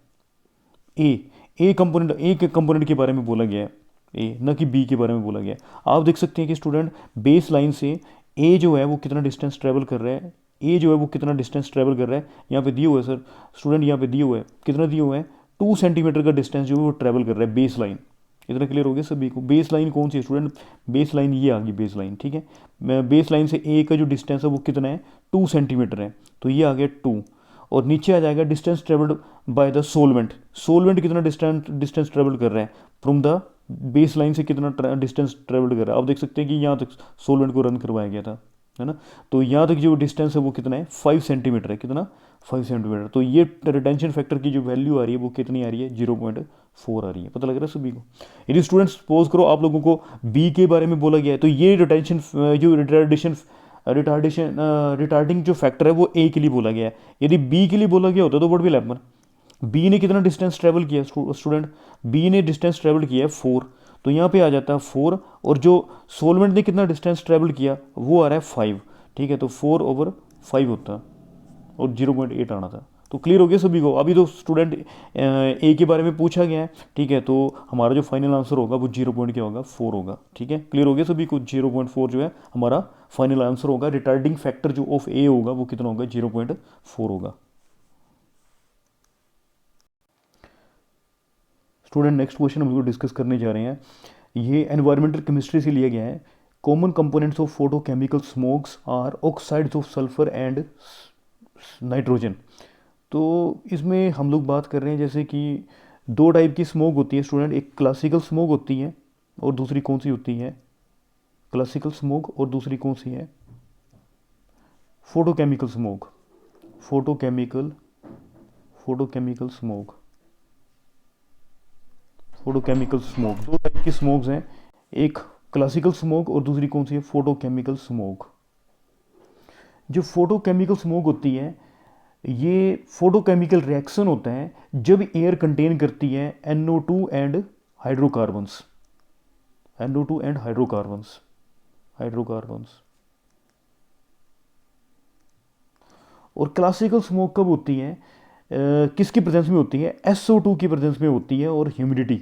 ए कंपोनेंट के बारे में बोला गया है, ए न कि बी के बारे में बोला गया है। आप देख सकते हैं कि स्टूडेंट बेस लाइन से ए जो है वो कितना डिस्टेंस ट्रेवल कर रहा है, ए जो है वो कितना डिस्टेंस ट्रेवल कर रहा है, यहाँ पे दिए हुए सर स्टूडेंट, यहाँ पे दिए हुए है कितना दिए हुए हैं, 2 सेंटीमीटर का डिस्टेंस जो है वो ट्रेवल कर रहा है बेस लाइन। इतना क्लियर हो गया सभी को? बेस लाइन कौन सी है स्टूडेंट, बेस लाइन ये आ गई बेस लाइन, ठीक है। बेस लाइन से ए का जो डिस्टेंस है वो कितना है, 2 सेंटीमीटर है, तो ये आ गया 2, और नीचे आ जाएगा distance travelled by the solvent कितना डिस्टेंस ट्रेवल कर रहा है फ्रॉम द बेस लाइन से, कितना डिस्टेंस ट्रेवल कर रहा है। आप देख सकते हैं कि यहाँ तक सोलवेंट को रन करवाया गया था, है ना, तो यहाँ तक जो डिस्टेंस है वो कितना है, 5 सेंटीमीटर है, कितना, 5 सेंटीमीटर। तो ये रिटेंशन फैक्टर की जो वैल्यू आ रही है वो कितनी आ रही है, 0.4 आ रही है। पता लग रहा है सभी को? यदि स्टूडेंट्स सपोज करो आप लोगों को बी के बारे में बोला गया है, तो ये रिटेंशन जो रिटार्डिंग जो फैक्टर है वो ए के लिए बोला गया है। यदि बी के लिए बोला गया होता तो वोट भी लेपर, बी ने कितना डिस्टेंस ट्रेवल किया स्टूडेंट, बी ने डिस्टेंस ट्रेवल किया है 4, तो यहाँ पे आ जाता है 4, और जो सोलवेंट ने कितना डिस्टेंस ट्रेवल किया वो आ रहा है 5, ठीक है, तो 4/5 होता और 0.8 आना था। तो क्लियर हो गया सभी को? अभी तो स्टूडेंट ए के बारे में पूछा गया है, ठीक है, तो हमारा जो फाइनल आंसर होगा वो 0 पॉइंट क्या होगा, 4 होगा। ठीक है, क्लियर हो गया सभी को? 0.4 जो है हमारा फाइनल आंसर होगा। रिटार्डिंग फैक्टर जो ऑफ ए होगा वो कितना होगा, 0.4 होगा। स्टूडेंट नेक्स्ट क्वेश्चन हम लोग डिस्कस करने जा रहे हैं, ये एनवायरमेंटल केमिस्ट्री से लिया गया है। Common components of photochemical smogs are oxides of sulphur and nitrogen. तो इसमें हम लोग बात कर रहे हैं जैसे कि दो टाइप की स्मोक होती है स्टूडेंट, एक क्लासिकल स्मोक होती है और दूसरी कौन सी होती है, क्लासिकल स्मोक, और दूसरी कौन सी है, photochemical smoke. Photochemical photochemical smoke photochemical smoke, दो टाइप की स्मोक्स हैं, एक क्लासिकल स्मोक और दूसरी कौन सी है, फोटोकेमिकल स्मोक। जो फोटोकेमिकल स्मोक होती है ये फोटोकेमिकल रिएक्शन होता है जब एयर कंटेन करती है NO2 and hydrocarbons, NO2 and hydrocarbons. और क्लासिकल स्मोक कब होती है, किसकी प्रेजेंस में होती है, SO2 की प्रेजेंस में होती है और ह्यूमिडिटी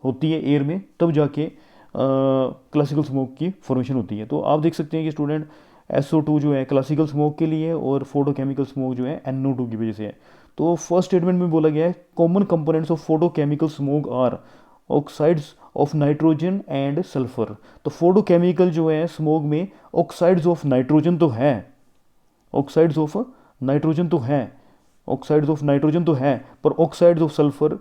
होती है एयर में, तब जाके क्लासिकल स्मोक की फॉर्मेशन होती है। तो आप देख सकते हैं कि स्टूडेंट SO2 जो है क्लासिकल स्मोक के लिए और फोटोकेमिकल स्मोक जो है NO2 की वजह से है। तो फर्स्ट स्टेटमेंट में बोला गया है common components of photochemical smog are oxides of nitrogen and sulphur. तो फोटोकेमिकल जो है स्मोक में ऑक्साइड्स ऑफ नाइट्रोजन तो है, ऑक्साइड्स ऑफ नाइट्रोजन तो है, ऑक्साइड्स ऑफ नाइट्रोजन तो है, पर oxides of sulphur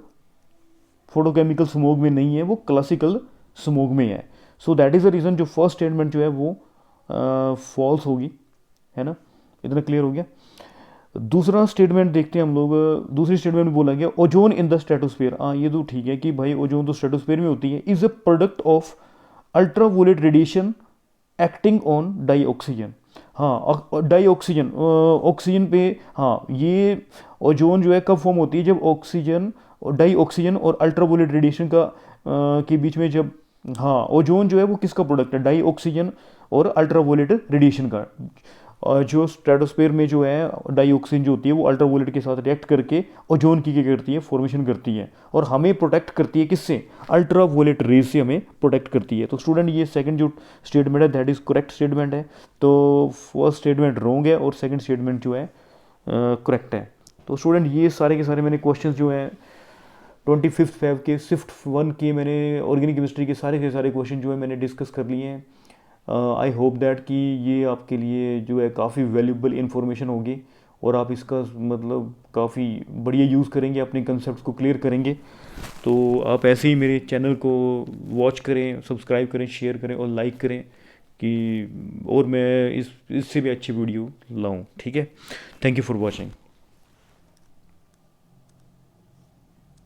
photochemical smoke में नहीं है, वो क्लासिकल स्मोक में है। So that is the reason जो फर्स्ट स्टेटमेंट जो है वो फॉल्स होगी, है ना, इतना क्लियर हो गया। दूसरा स्टेटमेंट देखते हैं हम लोग, दूसरी स्टेटमेंट में बोला गया ओजोन इन द स्ट्रेटोस्फीयर। हाँ ये तो ठीक है कि भाई ओजोन तो स्ट्रेटोस्फीयर में होती है, is a product of ultraviolet radiation acting on di oxygen. हाँ डाई ऑक्सीजन, ऑक्सीजन पे, हाँ ये ओजोन जो है कब फॉर्म होती है, जब ऑक्सीजन और डाई ऑक्सीजन और अल्ट्रावोलेट रेडिएशन का के बीच में जब, हाँ ओजोन जो है वो किसका प्रोडक्ट है, डाई ऑक्सीजन और अल्ट्रावोलेट रेडिएशन का। और जो स्ट्रेटोस्फीयर में जो है डाई ऑक्सीजन जो होती है वो अल्ट्रावोलेट के साथ रिएक्ट करके ओजोन की क्या करती है, फॉर्मेशन करती है और हमें प्रोटेक्ट करती है किससे, अल्ट्रावोलेट रेज से हमें प्रोटेक्ट करती है। तो स्टूडेंट ये सेकंड जो स्टेटमेंट है दैट इज़ करेक्ट स्टेटमेंट है। तो फर्स्ट स्टेटमेंट रॉन्ग है और सेकंड स्टेटमेंट जो है करेक्ट है। तो स्टूडेंट ये सारे के सारे मैंने क्वेश्चन जो है 25 फेब के शिफ्ट 1 के मैंने ऑर्गेनिक केमिस्ट्री के सारे क्वेश्चन जो है मैंने डिस्कस कर लिए हैं। आई होप दैट कि ये आपके लिए जो है काफ़ी वैल्यूबल इन्फॉर्मेशन होगी और आप इसका मतलब काफ़ी बढ़िया यूज़ करेंगे, अपने कंसेप्ट को क्लियर करेंगे। तो आप ऐसे ही मेरे चैनल को वॉच करें, सब्सक्राइब करें, शेयर करें और लाइक करें कि और मैं इससे भी अच्छी वीडियो लाऊं। ठीक है, थैंक यू फॉर वॉचिंग।